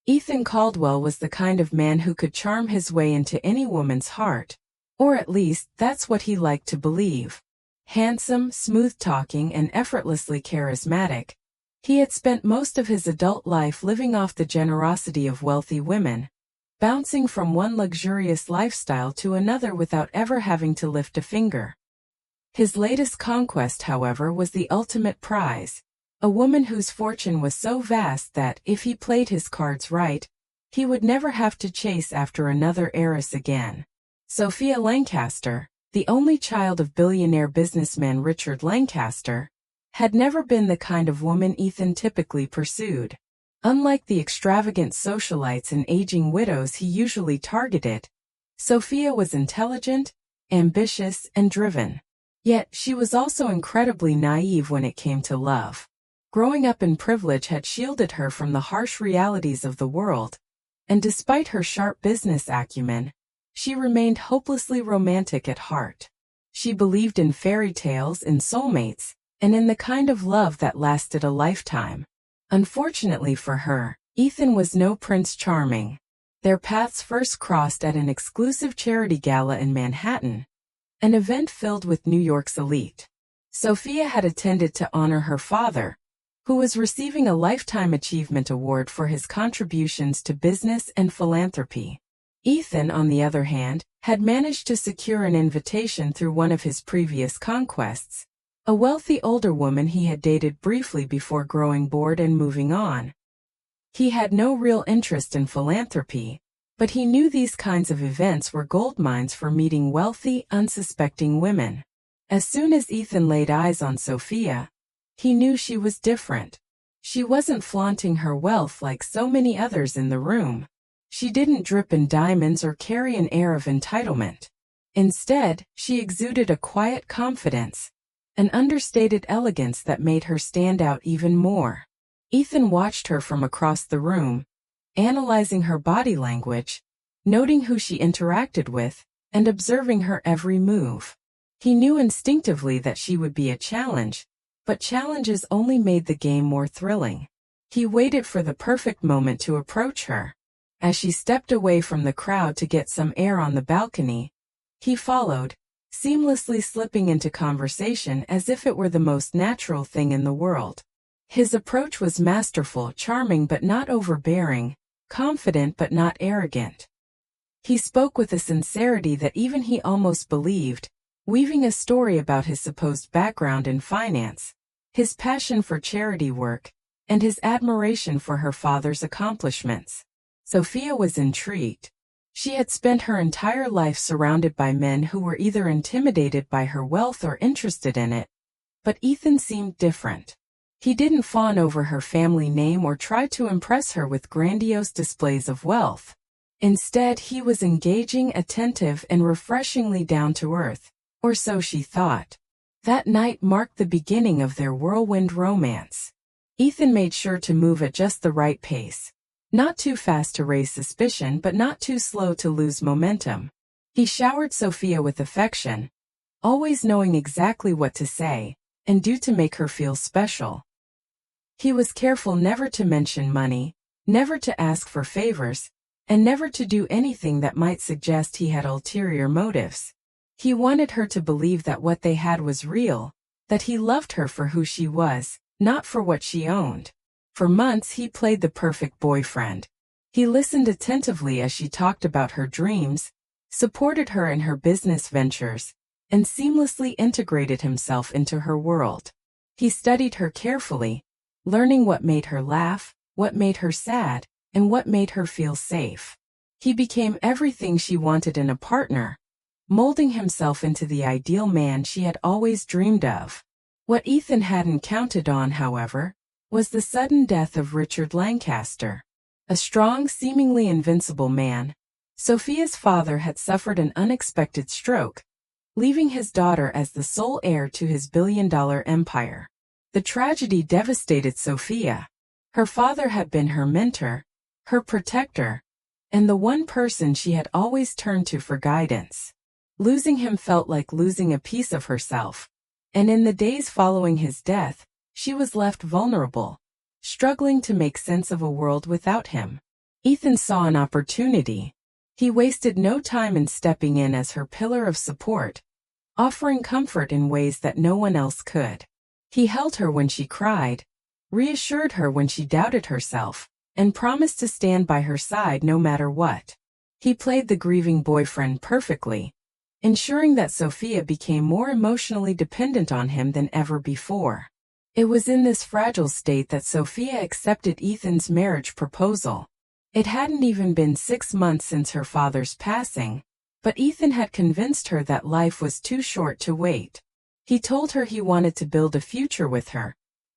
Ethan Caldwell was the kind of man who could charm his way into any woman's heart, or at least that's what he liked to believe. Handsome, smooth-talking, and effortlessly charismatic, he had spent most of his adult life living off the generosity of wealthy women, bouncing from one luxurious lifestyle to another without ever having to lift a finger. His latest conquest, however, was the ultimate prize, a woman whose fortune was so vast that, if he played his cards right, he would never have to chase after another heiress again. Sophia Lancaster, the only child of billionaire businessman Richard Lancaster, had never been the kind of woman Ethan typically pursued. Unlike the extravagant socialites and aging widows he usually targeted, Sophia was intelligent, ambitious, and driven. Yet, she was also incredibly naive when it came to love. Growing up in privilege had shielded her from the harsh realities of the world, and despite her sharp business acumen, she remained hopelessly romantic at heart. She believed in fairy tales and soulmates, and in the kind of love that lasted a lifetime. Unfortunately for her, Ethan was no Prince Charming. Their paths first crossed at an exclusive charity gala in Manhattan, an event filled with New York's elite. Sophia had attended to honor her father, who was receiving a Lifetime Achievement Award for his contributions to business and philanthropy. Ethan, on the other hand, had managed to secure an invitation through one of his previous conquests, a wealthy older woman he had dated briefly before growing bored and moving on. He had no real interest in philanthropy, but he knew these kinds of events were goldmines for meeting wealthy, unsuspecting women. As soon as Ethan laid eyes on Sophia, he knew she was different. She wasn't flaunting her wealth like so many others in the room. She didn't drip in diamonds or carry an air of entitlement. Instead, she exuded a quiet confidence, an understated elegance that made her stand out even more. Ethan watched her from across the room, analyzing her body language, noting who she interacted with, and observing her every move. He knew instinctively that she would be a challenge, but challenges only made the game more thrilling. He waited for the perfect moment to approach her. As she stepped away from the crowd to get some air on the balcony, he followed, seamlessly slipping into conversation as if it were the most natural thing in the world. His approach was masterful, charming but not overbearing, confident but not arrogant. He spoke with a sincerity that even he almost believed, weaving a story about his supposed background in finance, his passion for charity work, and his admiration for her father's accomplishments. Sophia was intrigued. She had spent her entire life surrounded by men who were either intimidated by her wealth or interested in it, but Ethan seemed different. He didn't fawn over her family name or try to impress her with grandiose displays of wealth. Instead, he was engaging, attentive, and refreshingly down-to-earth, or so she thought. That night marked the beginning of their whirlwind romance. Ethan made sure to move at just the right pace. Not too fast to raise suspicion, but not too slow to lose momentum. He showered Sophia with affection, always knowing exactly what to say and do to make her feel special. He was careful never to mention money, never to ask for favors, and never to do anything that might suggest he had ulterior motives. He wanted her to believe that what they had was real, that he loved her for who she was, not for what she owned. For months he played the perfect boyfriend. He listened attentively as she talked about her dreams, supported her in her business ventures, and seamlessly integrated himself into her world. He studied her carefully, learning what made her laugh, what made her sad, and what made her feel safe. He became everything she wanted in a partner, molding himself into the ideal man she had always dreamed of. What Ethan hadn't counted on, however, was the sudden death of Richard Lancaster. A strong, seemingly invincible man, Sophia's father had suffered an unexpected stroke, leaving his daughter as the sole heir to his billion-dollar empire. The tragedy devastated Sophia. Her father had been her mentor, her protector, and the one person she had always turned to for guidance. Losing him felt like losing a piece of herself, and in the days following his death, she was left vulnerable, struggling to make sense of a world without him. Ethan saw an opportunity. He wasted no time in stepping in as her pillar of support, offering comfort in ways that no one else could. He held her when she cried, reassured her when she doubted herself, and promised to stand by her side no matter what. He played the grieving boyfriend perfectly, ensuring that Sophia became more emotionally dependent on him than ever before. It was in this fragile state that Sophia accepted Ethan's marriage proposal. It hadn't even been 6 months since her father's passing, but Ethan had convinced her that life was too short to wait. He told her he wanted to build a future with her,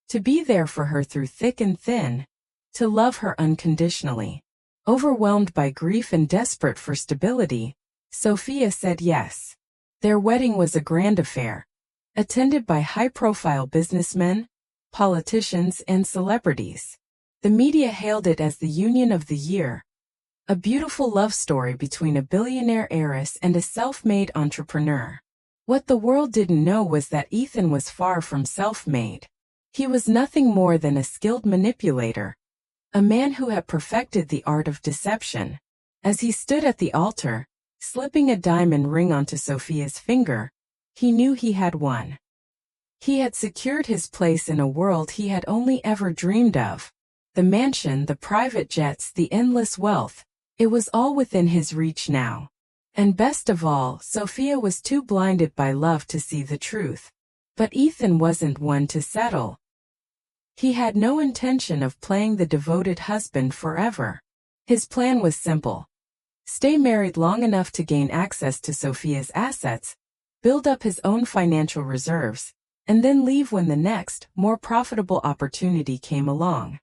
to be there for her through thick and thin, to love her unconditionally. Overwhelmed by grief and desperate for stability, Sophia said yes. Their wedding was a grand affair, attended by high-profile businessmen, politicians, and celebrities. The media hailed it as the union of the year, a beautiful love story between a billionaire heiress and a self-made entrepreneur. What the world didn't know was that Ethan was far from self-made. He was nothing more than a skilled manipulator, a man who had perfected the art of deception. As he stood at the altar, slipping a diamond ring onto Sophia's finger, he knew he had won. He had secured his place in a world he had only ever dreamed of. The mansion, the private jets, the endless wealth, it was all within his reach now. And best of all, Sophia was too blinded by love to see the truth. But Ethan wasn't one to settle. He had no intention of playing the devoted husband forever. His plan was simple. Stay married long enough to gain access to Sophia's assets, build up his own financial reserves, and then leave when the next, more profitable opportunity came along.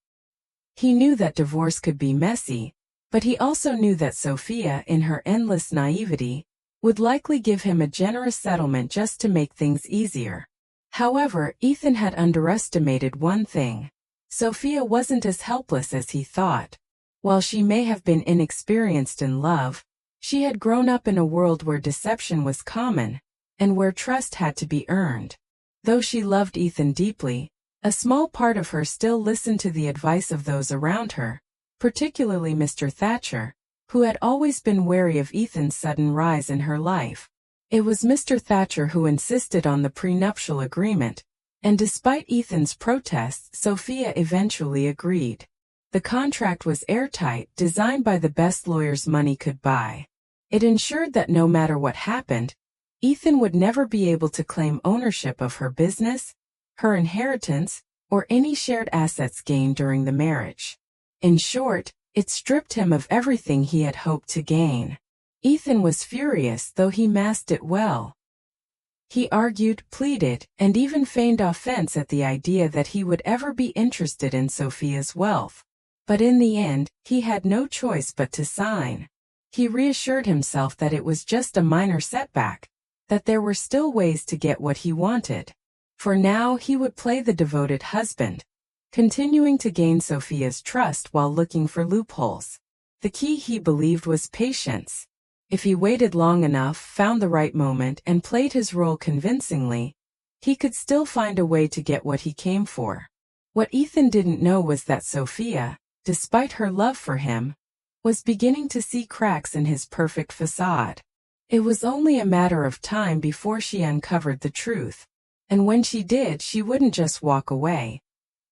He knew that divorce could be messy, but he also knew that Sophia, in her endless naivety, would likely give him a generous settlement just to make things easier. However, Ethan had underestimated one thing. Sophia wasn't as helpless as he thought. While she may have been inexperienced in love, she had grown up in a world where deception was common, and where trust had to be earned. Though she loved Ethan deeply, a small part of her still listened to the advice of those around her, particularly Mr. Thatcher, who had always been wary of Ethan's sudden rise in her life. It was Mr. Thatcher who insisted on the prenuptial agreement, and despite Ethan's protests, Sophia eventually agreed. The contract was airtight, designed by the best lawyers money could buy. It ensured that no matter what happened, Ethan would never be able to claim ownership of her business, her inheritance, or any shared assets gained during the marriage. In short, it stripped him of everything he had hoped to gain. Ethan was furious, though he masked it well. He argued, pleaded, and even feigned offense at the idea that he would ever be interested in Sophia's wealth. But in the end, he had no choice but to sign. He reassured himself that it was just a minor setback, that there were still ways to get what he wanted. For now, he would play the devoted husband, continuing to gain Sophia's trust while looking for loopholes. The key, he believed, was patience. If he waited long enough, found the right moment, and played his role convincingly, he could still find a way to get what he came for. What Ethan didn't know was that Sophia, despite her love for him, was beginning to see cracks in his perfect facade. It was only a matter of time before she uncovered the truth. And when she did, she wouldn't just walk away.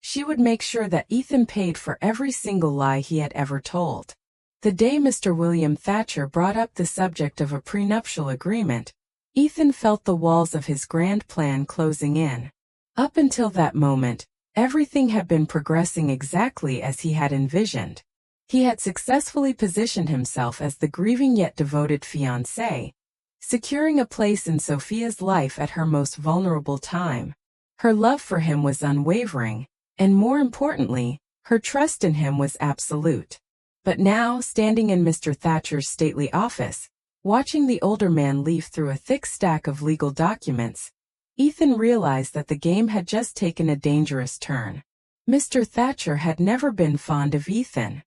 She would make sure that Ethan paid for every single lie he had ever told. The day Mr. William Thatcher brought up the subject of a prenuptial agreement, Ethan felt the walls of his grand plan closing in. Up until that moment, everything had been progressing exactly as he had envisioned. He had successfully positioned himself as the grieving yet devoted fiancé, securing a place in Sophia's life at her most vulnerable time. Her love for him was unwavering, and more importantly, her trust in him was absolute. But now, standing in Mr. Thatcher's stately office, watching the older man leaf through a thick stack of legal documents, Ethan realized that the game had just taken a dangerous turn. Mr. Thatcher had never been fond of Ethan.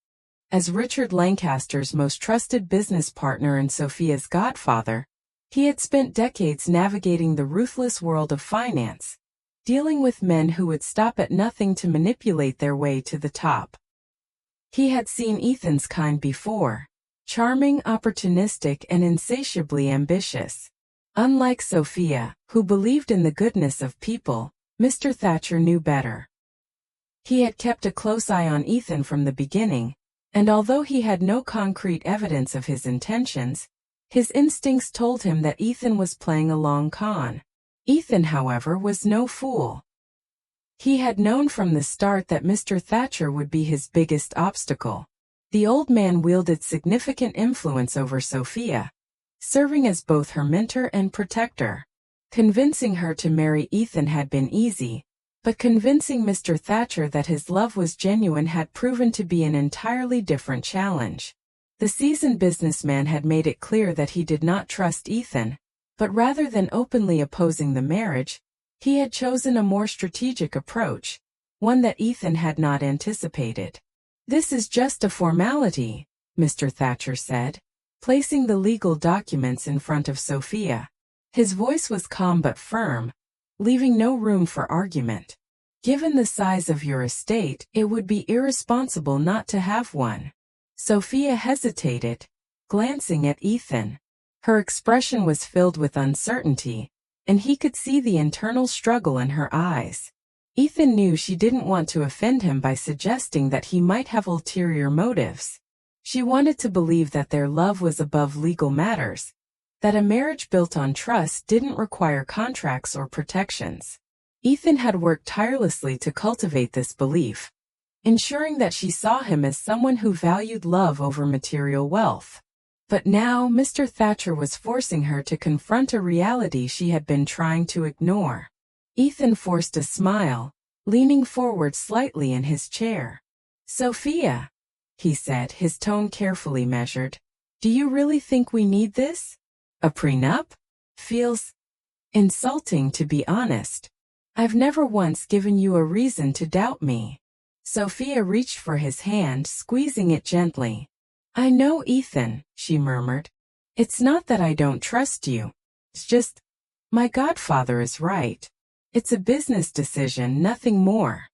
As Richard Lancaster's most trusted business partner and Sophia's godfather, he had spent decades navigating the ruthless world of finance, dealing with men who would stop at nothing to manipulate their way to the top. He had seen Ethan's kind before. Charming, opportunistic, and insatiably ambitious. Unlike Sophia, who believed in the goodness of people, Mr. Thatcher knew better. He had kept a close eye on Ethan from the beginning, and although he had no concrete evidence of his intentions, his instincts told him that Ethan was playing a long con. Ethan, however, was no fool. He had known from the start that Mr. Thatcher would be his biggest obstacle. The old man wielded significant influence over Sophia, serving as both her mentor and protector. Convincing her to marry Ethan had been easy, but convincing Mr. Thatcher that his love was genuine had proven to be an entirely different challenge. The seasoned businessman had made it clear that he did not trust Ethan, but rather than openly opposing the marriage, he had chosen a more strategic approach, one that Ethan had not anticipated. "This is just a formality," Mr. Thatcher said, placing the legal documents in front of Sophia. His voice was calm but firm, leaving no room for argument. "Given the size of your estate, it would be irresponsible not to have one." Sophia hesitated, glancing at Ethan. Her expression was filled with uncertainty, and he could see the internal struggle in her eyes. Ethan knew she didn't want to offend him by suggesting that he might have ulterior motives. She wanted to believe that their love was above legal matters, that a marriage built on trust didn't require contracts or protections. Ethan had worked tirelessly to cultivate this belief, ensuring that she saw him as someone who valued love over material wealth. But now Mr. Thatcher was forcing her to confront a reality she had been trying to ignore. Ethan forced a smile, leaning forward slightly in his chair. "Sophia," he said, his tone carefully measured, "do you really think we need this? A prenup? Feels insulting, to be honest. I've never once given you a reason to doubt me." Sophia reached for his hand, squeezing it gently. "I know, Ethan," she murmured. "It's not that I don't trust you. It's just, my godfather is right. It's a business decision, nothing more."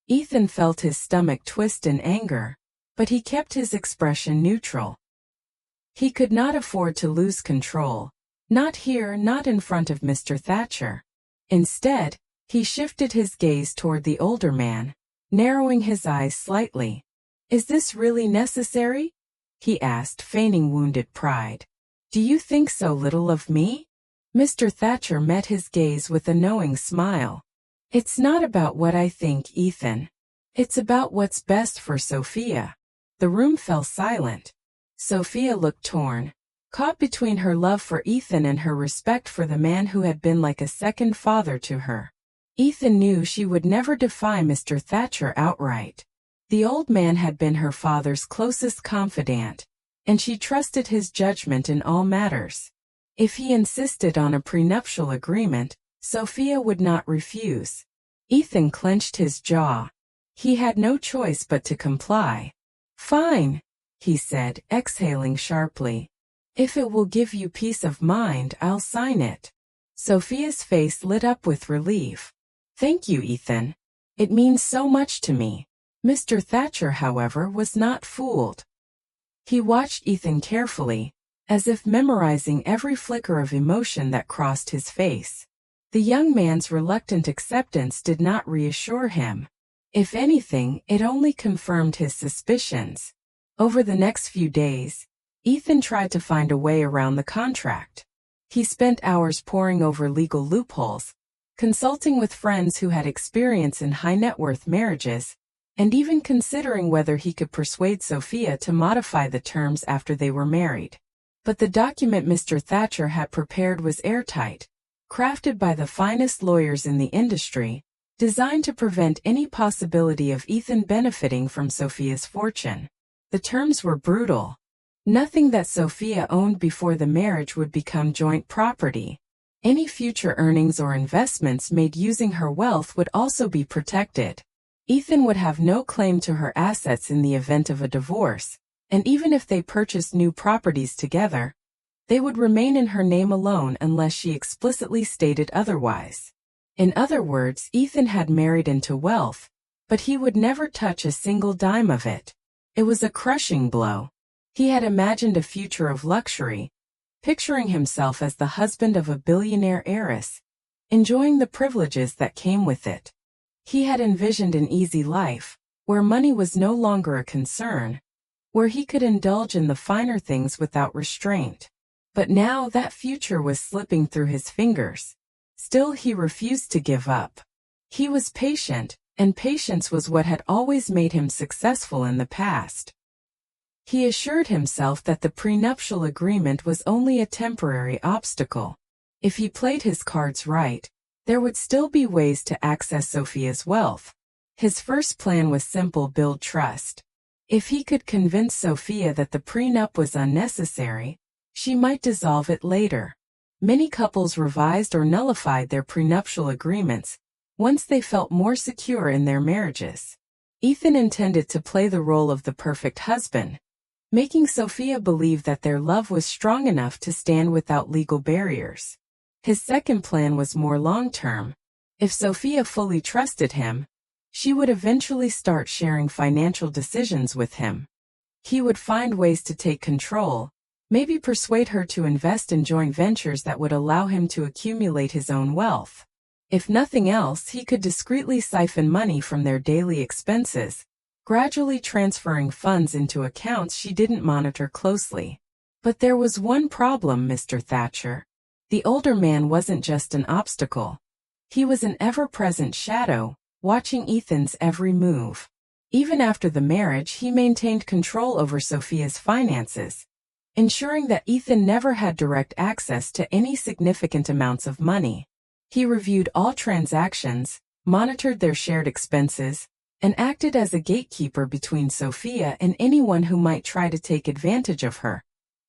Ethan felt his stomach twist in anger, but he kept his expression neutral. He could not afford to lose control, not here, not in front of Mr. Thatcher. Instead, he shifted his gaze toward the older man, narrowing his eyes slightly. "Is this really necessary?" he asked, feigning wounded pride. "Do you think so little of me?" Mr. Thatcher met his gaze with a knowing smile. "It's not about what I think, Ethan. It's about what's best for Sophia." The room fell silent. Sophia looked torn, caught between her love for Ethan and her respect for the man who had been like a second father to her. Ethan knew she would never defy Mr. Thatcher outright. The old man had been her father's closest confidant, and she trusted his judgment in all matters. If he insisted on a prenuptial agreement, Sophia would not refuse. Ethan clenched his jaw. He had no choice but to comply. "Fine," he said, exhaling sharply. "If it will give you peace of mind, I'll sign it." Sophia's face lit up with relief. "Thank you, Ethan. It means so much to me." Mr. Thatcher, however, was not fooled. He watched Ethan carefully, as if memorizing every flicker of emotion that crossed his face. The young man's reluctant acceptance did not reassure him. If anything, it only confirmed his suspicions. Over the next few days, Ethan tried to find a way around the contract. He spent hours poring over legal loopholes, consulting with friends who had experience in high-net-worth marriages, and even considering whether he could persuade Sophia to modify the terms after they were married. But the document Mr. Thatcher had prepared was airtight, crafted by the finest lawyers in the industry, designed to prevent any possibility of Ethan benefiting from Sophia's fortune. The terms were brutal. Nothing that Sophia owned before the marriage would become joint property. Any future earnings or investments made using her wealth would also be protected. Ethan would have no claim to her assets in the event of a divorce, and even if they purchased new properties together, they would remain in her name alone unless she explicitly stated otherwise. In other words, Ethan had married into wealth, but he would never touch a single dime of it. It was a crushing blow. He had imagined a future of luxury, picturing himself as the husband of a billionaire heiress, enjoying the privileges that came with it. He had envisioned an easy life, where money was no longer a concern, where he could indulge in the finer things without restraint. But now that future was slipping through his fingers. Still, he refused to give up. He was patient, and patience was what had always made him successful in the past. He assured himself that the prenuptial agreement was only a temporary obstacle. If he played his cards right, there would still be ways to access Sophia's wealth. His first plan was simple: build trust. If he could convince Sophia that the prenup was unnecessary, she might dissolve it later. Many couples revised or nullified their prenuptial agreements once they felt more secure in their marriages. Ethan intended to play the role of the perfect husband, making Sophia believe that their love was strong enough to stand without legal barriers. His second plan was more long-term. If Sophia fully trusted him, she would eventually start sharing financial decisions with him. He would find ways to take control, maybe persuade her to invest in joint ventures that would allow him to accumulate his own wealth. If nothing else, he could discreetly siphon money from their daily expenses, gradually transferring funds into accounts she didn't monitor closely. But there was one problem, Mr. Thatcher. The older man wasn't just an obstacle. He was an ever-present shadow, watching Ethan's every move. Even after the marriage, he maintained control over Sophia's finances, ensuring that Ethan never had direct access to any significant amounts of money. He reviewed all transactions, monitored their shared expenses, and acted as a gatekeeper between Sophia and anyone who might try to take advantage of her,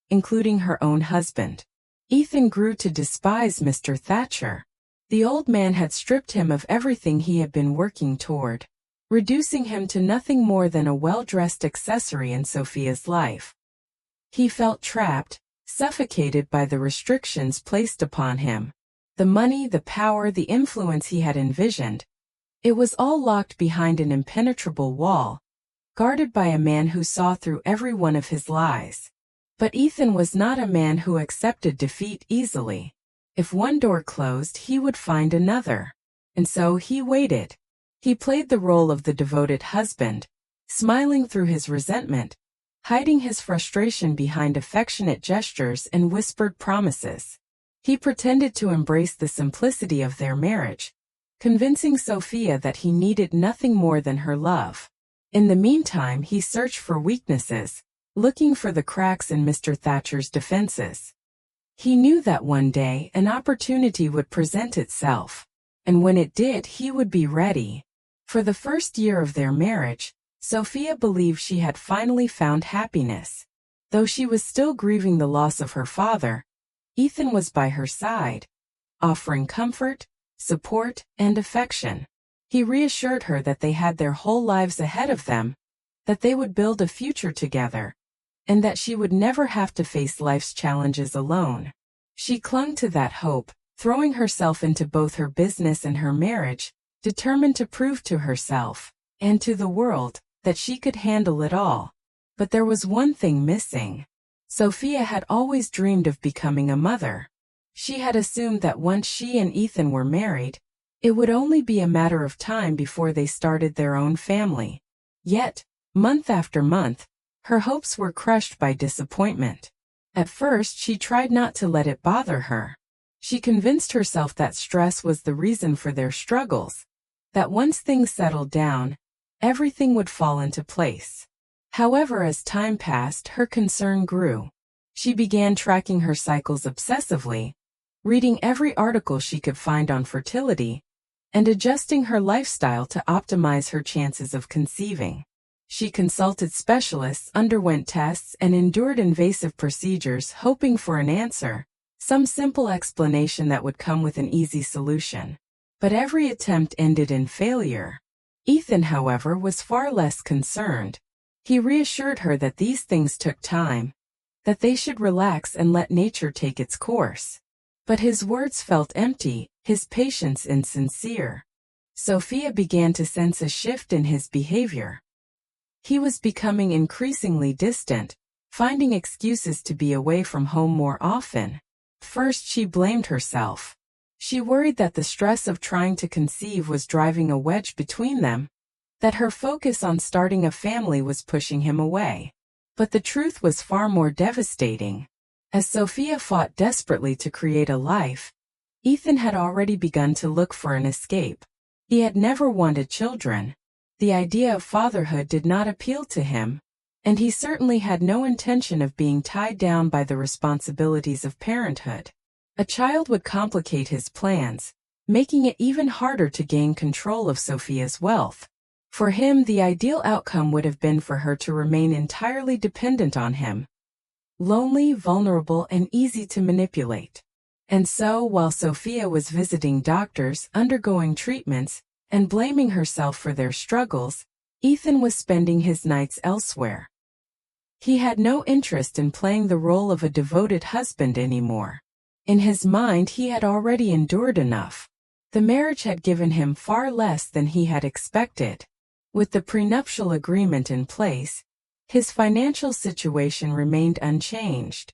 including her own husband. Ethan grew to despise Mr. Thatcher. The old man had stripped him of everything he had been working toward, reducing him to nothing more than a well-dressed accessory in Sophia's life. He felt trapped, suffocated by the restrictions placed upon him. The money, the power, the influence he had envisioned. It was all locked behind an impenetrable wall, guarded by a man who saw through every one of his lies. But Ethan was not a man who accepted defeat easily. If one door closed, he would find another. And so he waited. He played the role of the devoted husband, smiling through his resentment, hiding his frustration behind affectionate gestures and whispered promises. He pretended to embrace the simplicity of their marriage, convincing Sophia that he needed nothing more than her love. In the meantime, he searched for weaknesses, looking for the cracks in Mr. Thatcher's defenses. He knew that one day an opportunity would present itself, and when it did, he would be ready. For the first year of their marriage, Sophia believed she had finally found happiness. Though she was still grieving the loss of her father, Ethan was by her side, offering comfort, support, and affection. He reassured her that they had their whole lives ahead of them, that they would build a future together, and that she would never have to face life's challenges alone. She clung to that hope, throwing herself into both her business and her marriage, determined to prove to herself, and to the world, that she could handle it all. But there was one thing missing. Sophia had always dreamed of becoming a mother. She had assumed that once she and Ethan were married, it would only be a matter of time before they started their own family. Yet, month after month, her hopes were crushed by disappointment. At first, she tried not to let it bother her. She convinced herself that stress was the reason for their struggles, that once things settled down, everything would fall into place. However, as time passed, her concern grew. She began tracking her cycles obsessively, reading every article she could find on fertility, and adjusting her lifestyle to optimize her chances of conceiving. She consulted specialists, underwent tests, and endured invasive procedures, hoping for an answer, some simple explanation that would come with an easy solution. But every attempt ended in failure. Ethan, however, was far less concerned. He reassured her that these things took time, that they should relax and let nature take its course. But his words felt empty, his patience insincere. Sophia began to sense a shift in his behavior. He was becoming increasingly distant, finding excuses to be away from home more often. First, she blamed herself. She worried that the stress of trying to conceive was driving a wedge between them, that her focus on starting a family was pushing him away. But the truth was far more devastating. As Sophia fought desperately to create a life, Ethan had already begun to look for an escape. He had never wanted children. The idea of fatherhood did not appeal to him, and he certainly had no intention of being tied down by the responsibilities of parenthood. A child would complicate his plans, making it even harder to gain control of Sophia's wealth. For him, the ideal outcome would have been for her to remain entirely dependent on him. Lonely, vulnerable, and easy to manipulate. And so, while Sophia was visiting doctors, undergoing treatments, and blaming herself for their struggles, Ethan was spending his nights elsewhere. He had no interest in playing the role of a devoted husband anymore. In his mind, he had already endured enough. The marriage had given him far less than he had expected. With the prenuptial agreement in place, his financial situation remained unchanged.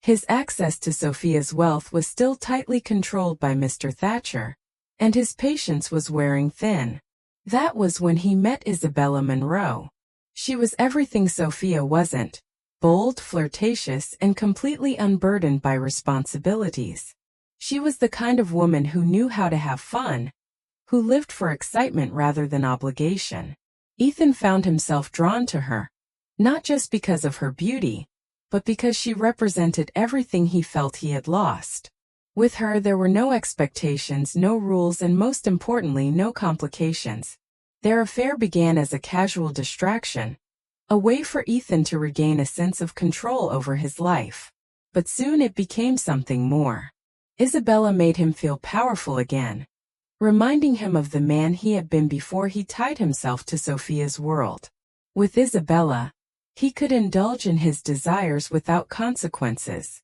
His access to Sophia's wealth was still tightly controlled by Mr. Thatcher, and his patience was wearing thin. That was when he met Isabella Monroe. She was everything Sophia wasn't: bold, flirtatious, and completely unburdened by responsibilities. She was the kind of woman who knew how to have fun, who lived for excitement rather than obligation. Ethan found himself drawn to her, not just because of her beauty, but because she represented everything he felt he had lost. With her, there were no expectations, no rules, and most importantly, no complications. Their affair began as a casual distraction, a way for Ethan to regain a sense of control over his life. But soon it became something more. Isabella made him feel powerful again, reminding him of the man he had been before he tied himself to Sophia's world. With Isabella, he could indulge in his desires without consequences.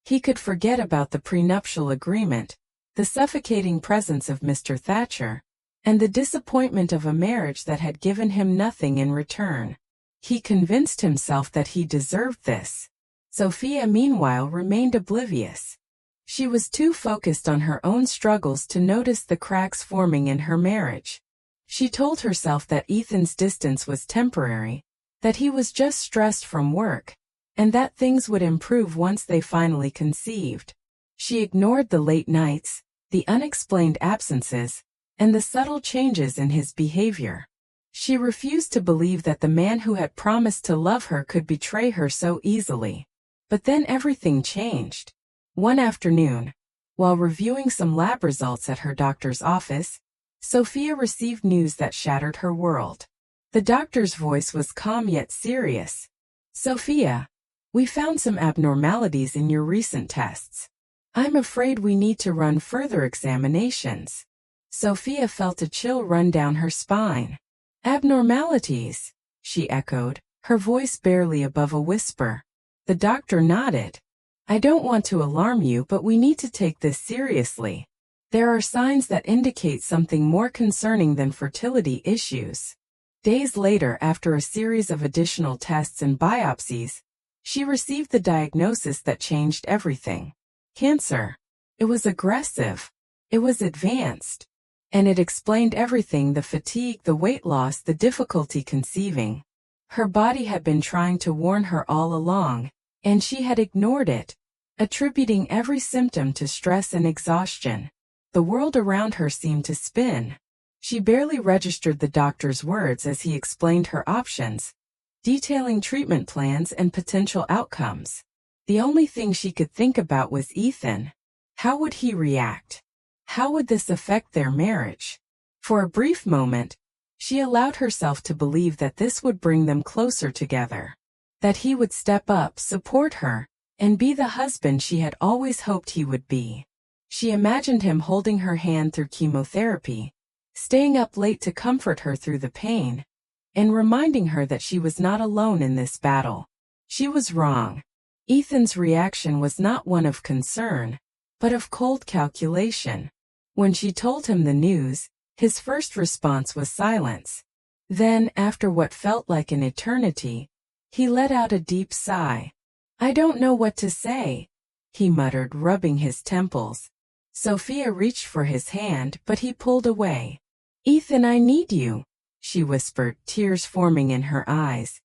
He could forget about the prenuptial agreement, the suffocating presence of Mr. Thatcher, and the disappointment of a marriage that had given him nothing in return. He convinced himself that he deserved this. Sophia, meanwhile, remained oblivious. She was too focused on her own struggles to notice the cracks forming in her marriage. She told herself that Ethan's distance was temporary, that he was just stressed from work, and that things would improve once they finally conceived. She ignored the late nights, the unexplained absences, and the subtle changes in his behavior. She refused to believe that the man who had promised to love her could betray her so easily. But then everything changed. One afternoon, while reviewing some lab results at her doctor's office, Sophia received news that shattered her world. The doctor's voice was calm yet serious. "Sophia, we found some abnormalities in your recent tests. I'm afraid we need to run further examinations." Sophia felt a chill run down her spine. "Abnormalities?" she echoed, her voice barely above a whisper. The doctor nodded. "I don't want to alarm you, but we need to take this seriously. There are signs that indicate something more concerning than fertility issues." Days later, after a series of additional tests and biopsies, she received the diagnosis that changed everything. Cancer. It was aggressive. It was advanced. And it explained everything: the fatigue, the weight loss, the difficulty conceiving. Her body had been trying to warn her all along, and she had ignored it, attributing every symptom to stress and exhaustion. The world around her seemed to spin. She barely registered the doctor's words as he explained her options, detailing treatment plans and potential outcomes. The only thing she could think about was Ethan. How would he react? How would this affect their marriage? For a brief moment, she allowed herself to believe that this would bring them closer together, that he would step up, support her, and be the husband she had always hoped he would be. She imagined him holding her hand through chemotherapy, staying up late to comfort her through the pain, and reminding her that she was not alone in this battle. She was wrong. Ethan's reaction was not one of concern, but of cold calculation. When she told him the news, his first response was silence. Then, after what felt like an eternity, he let out a deep sigh. "I don't know what to say," he muttered, rubbing his temples. Sophia reached for his hand, but he pulled away. "Ethan, I need you," she whispered, tears forming in her eyes.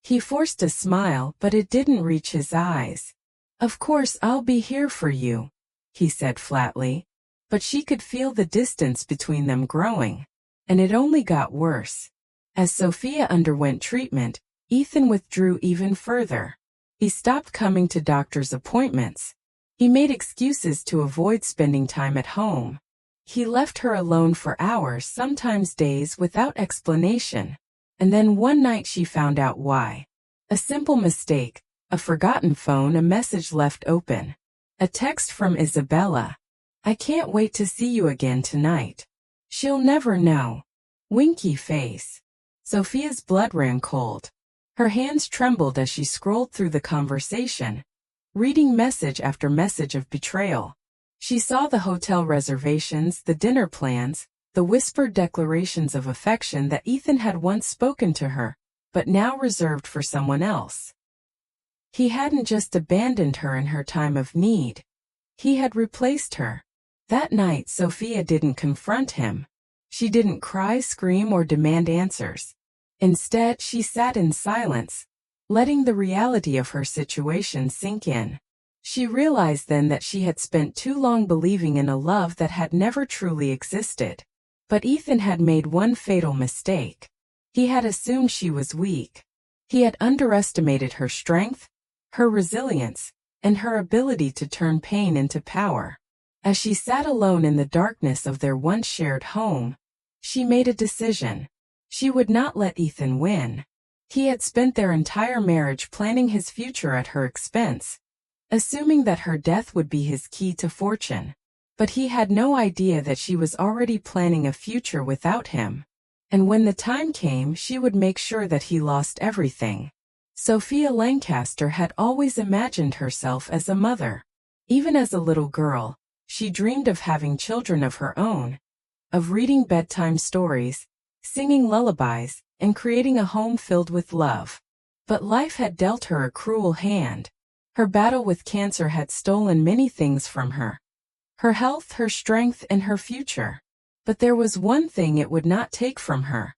He forced a smile, but it didn't reach his eyes. "Of course I'll be here for you," he said flatly. But she could feel the distance between them growing. And it only got worse. As Sophia underwent treatment, Ethan withdrew even further. He stopped coming to doctor's appointments. He made excuses to avoid spending time at home. He left her alone for hours, sometimes days, without explanation. And then one night she found out why. A simple mistake, a forgotten phone, a message left open. A text from Isabella. "I can't wait to see you again tonight. She'll never know." Winky face. Sophia's blood ran cold. Her hands trembled as she scrolled through the conversation, reading message after message of betrayal. She saw the hotel reservations, the dinner plans, the whispered declarations of affection that Ethan had once spoken to her, but now reserved for someone else. He hadn't just abandoned her in her time of need. He had replaced her. That night, Sophia didn't confront him. She didn't cry, scream, or demand answers. Instead, she sat in silence, letting the reality of her situation sink in. She realized then that she had spent too long believing in a love that had never truly existed. But Ethan had made one fatal mistake. He had assumed she was weak. He had underestimated her strength, her resilience, and her ability to turn pain into power. As she sat alone in the darkness of their once shared home, she made a decision. She would not let Ethan win. He had spent their entire marriage planning his future at her expense, assuming that her death would be his key to fortune. But he had no idea that she was already planning a future without him. And when the time came, she would make sure that he lost everything. Sophia Lancaster had always imagined herself as a mother. Even as a little girl, she dreamed of having children of her own, of reading bedtime stories, singing lullabies, and creating a home filled with love. But life had dealt her a cruel hand. Her battle with cancer had stolen many things from her. Her health, her strength, and her future. But there was one thing it would not take from her.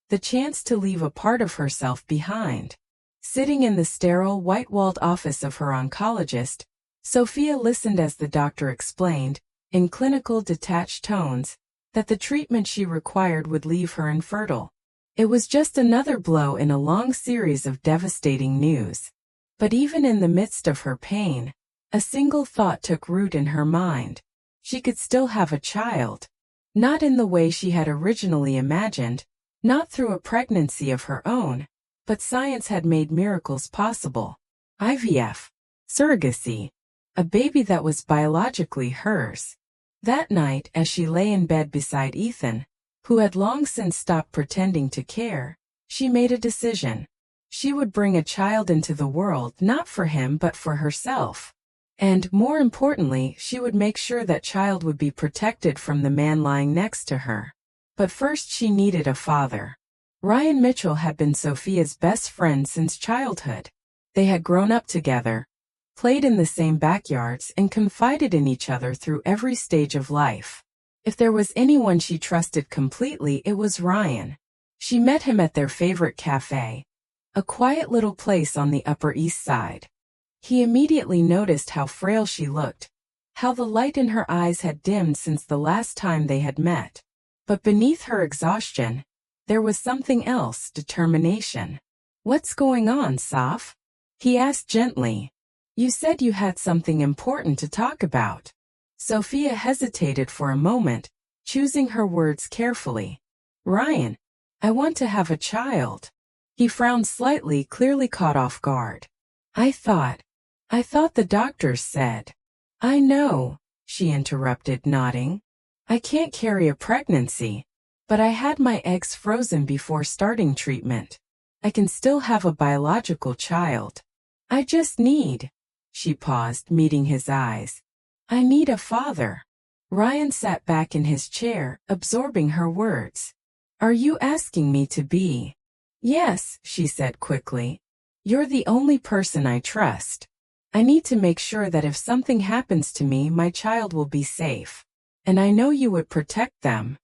The chance to leave a part of herself behind. Sitting in the sterile, white-walled office of her oncologist, Sophia listened as the doctor explained, in clinical, detached tones, that the treatment she required would leave her infertile. It was just another blow in a long series of devastating news. But even in the midst of her pain, a single thought took root in her mind. She could still have a child. Not in the way she had originally imagined, not through a pregnancy of her own, but science had made miracles possible. IVF. Surrogacy. A baby that was biologically hers. That night, as she lay in bed beside Ethan, who had long since stopped pretending to care, she made a decision. She would bring a child into the world not for him but for herself. And, more importantly, she would make sure that child would be protected from the man lying next to her. But first she needed a father. Ryan Mitchell had been Sophia's best friend since childhood. They had grown up together, played in the same backyards, and confided in each other through every stage of life. If there was anyone she trusted completely, it was Ryan. She met him at their favorite cafe, a quiet little place on the Upper East Side. He immediately noticed how frail she looked, how the light in her eyes had dimmed since the last time they had met. But beneath her exhaustion, there was something else, determination. "What's going on, Soph?" he asked gently. "You said you had something important to talk about." Sophia hesitated for a moment, choosing her words carefully. "Ryan, I want to have a child." He frowned slightly, clearly caught off guard. I thought the doctors said." "I know," she interrupted, nodding. "I can't carry a pregnancy, but I had my eggs frozen before starting treatment. I can still have a biological child. I just need—" She paused, meeting his eyes. "I need a father." Ryan sat back in his chair, absorbing her words. Are you asking me to be? Yes, she said quickly. You're the only person I trust. I need to make sure that if something happens to me, my child will be safe. And I know you would protect them.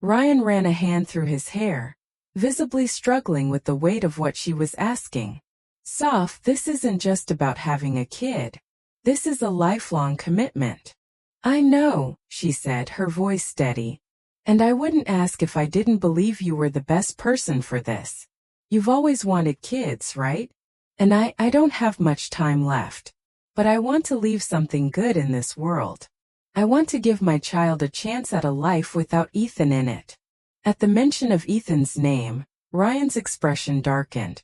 Ryan ran a hand through his hair, visibly struggling with the weight of what she was asking. Soph, this isn't just about having a kid. This is a lifelong commitment. I know, she said, her voice steady. And I wouldn't ask if I didn't believe you were the best person for this. You've always wanted kids, right? And I don't have much time left. But I want to leave something good in this world. I want to give my child a chance at a life without Ethan in it. At the mention of Ethan's name, Ryan's expression darkened.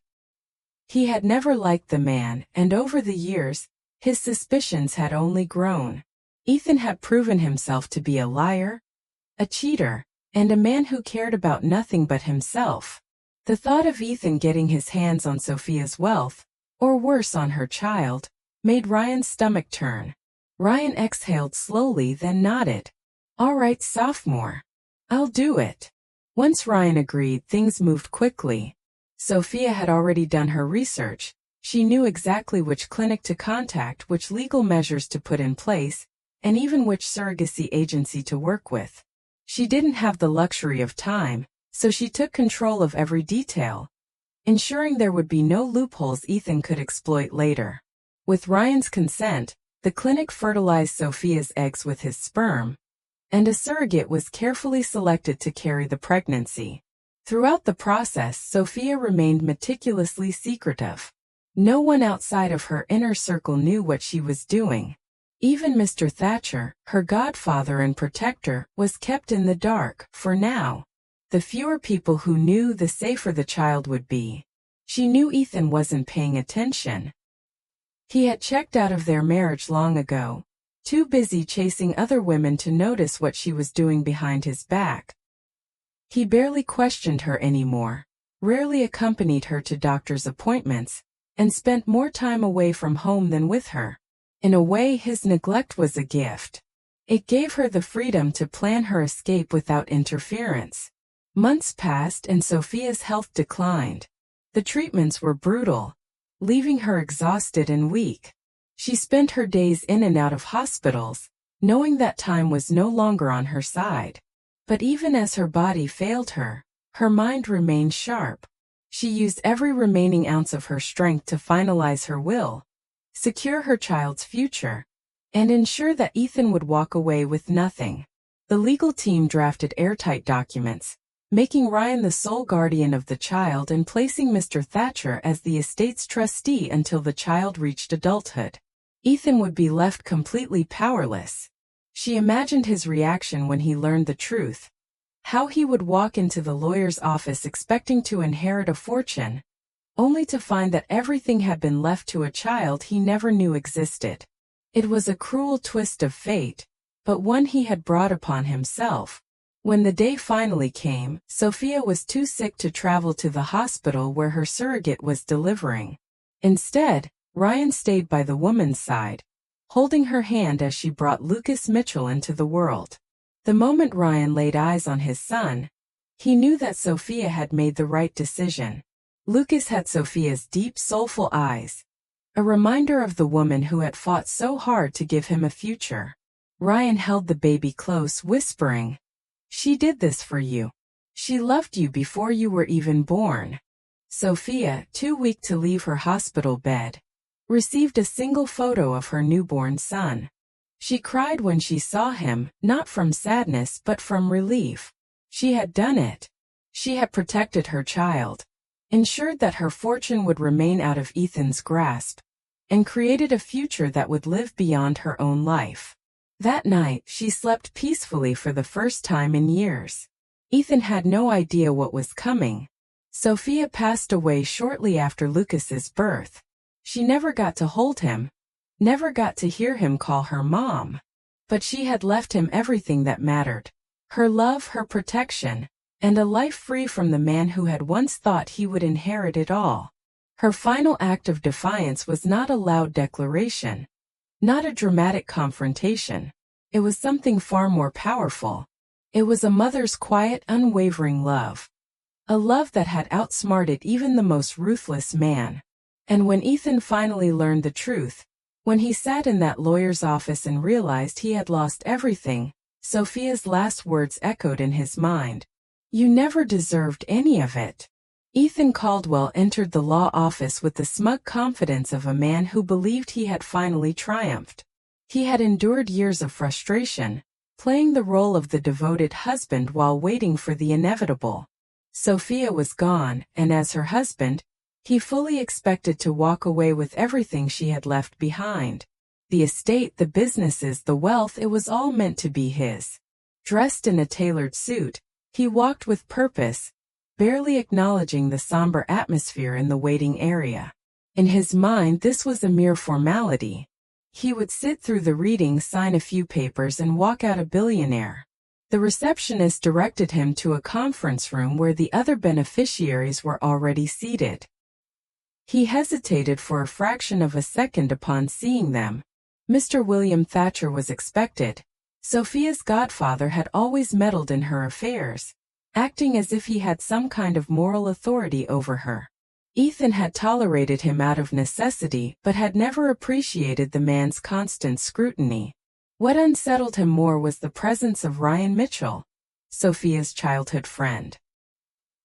He had never liked the man, and over the years, his suspicions had only grown. Ethan had proven himself to be a liar, a cheater, and a man who cared about nothing but himself. The thought of Ethan getting his hands on Sophia's wealth, or worse on her child, made Ryan's stomach turn. Ryan exhaled slowly, then nodded. All right, sophomore. I'll do it. Once Ryan agreed, things moved quickly. Sophia had already done her research. She knew exactly which clinic to contact, which legal measures to put in place, and even which surrogacy agency to work with. She didn't have the luxury of time, so she took control of every detail, ensuring there would be no loopholes Ethan could exploit later. With Ryan's consent, the clinic fertilized Sophia's eggs with his sperm, and a surrogate was carefully selected to carry the pregnancy. Throughout the process, Sophia remained meticulously secretive. No one outside of her inner circle knew what she was doing. Even Mr. Thatcher, her godfather and protector, was kept in the dark, for now. The fewer people who knew, the safer the child would be. She knew Ethan wasn't paying attention. He had checked out of their marriage long ago, too busy chasing other women to notice what she was doing behind his back. He barely questioned her anymore, rarely accompanied her to doctor's appointments, and spent more time away from home than with her. In a way, his neglect was a gift. It gave her the freedom to plan her escape without interference. Months passed and Sophia's health declined. The treatments were brutal, leaving her exhausted and weak. She spent her days in and out of hospitals, knowing that time was no longer on her side. But even as her body failed her, her mind remained sharp. She used every remaining ounce of her strength to finalize her will, secure her child's future, and ensure that Ethan would walk away with nothing. The legal team drafted airtight documents, making Ryan the sole guardian of the child and placing Mr. Thatcher as the estate's trustee until the child reached adulthood. Ethan would be left completely powerless. She imagined his reaction when he learned the truth. How he would walk into the lawyer's office expecting to inherit a fortune, only to find that everything had been left to a child he never knew existed. It was a cruel twist of fate, but one he had brought upon himself. When the day finally came, Sophia was too sick to travel to the hospital where her surrogate was delivering. Instead, Ryan stayed by the woman's side, holding her hand as she brought Lucas Mitchell into the world. The moment Ryan laid eyes on his son, he knew that Sophia had made the right decision. Lucas had Sophia's deep, soulful eyes, a reminder of the woman who had fought so hard to give him a future. Ryan held the baby close, whispering, "She did this for you. She loved you before you were even born." Sophia, too weak to leave her hospital bed, received a single photo of her newborn son. She cried when she saw him, not from sadness but from relief. She had done it. She had protected her child, ensured that her fortune would remain out of Ethan's grasp, and created a future that would live beyond her own life. That night, she slept peacefully for the first time in years. Ethan had no idea what was coming. Sophia passed away shortly after Lucas's birth. She never got to hold him, never got to hear him call her mom. But she had left him everything that mattered: her love, her protection, and a life free from the man who had once thought he would inherit it all. Her final act of defiance was not a loud declaration, not a dramatic confrontation. It was something far more powerful. It was a mother's quiet, unwavering love. A love that had outsmarted even the most ruthless man. And when Ethan finally learned the truth, when he sat in that lawyer's office and realized he had lost everything, Sophia's last words echoed in his mind. "You never deserved any of it." Ethan Caldwell entered the law office with the smug confidence of a man who believed he had finally triumphed. He had endured years of frustration, playing the role of the devoted husband while waiting for the inevitable. Sophia was gone, and as her husband, he fully expected to walk away with everything she had left behind. The estate, the businesses, the wealth, it was all meant to be his. Dressed in a tailored suit, he walked with purpose, barely acknowledging the somber atmosphere in the waiting area. In his mind, this was a mere formality. He would sit through the reading, sign a few papers, and walk out a billionaire. The receptionist directed him to a conference room where the other beneficiaries were already seated. He hesitated for a fraction of a second upon seeing them. Mr. William Thatcher was expected. Sophia's godfather had always meddled in her affairs, acting as if he had some kind of moral authority over her. Ethan had tolerated him out of necessity but had never appreciated the man's constant scrutiny. What unsettled him more was the presence of Ryan Mitchell, Sophia's childhood friend.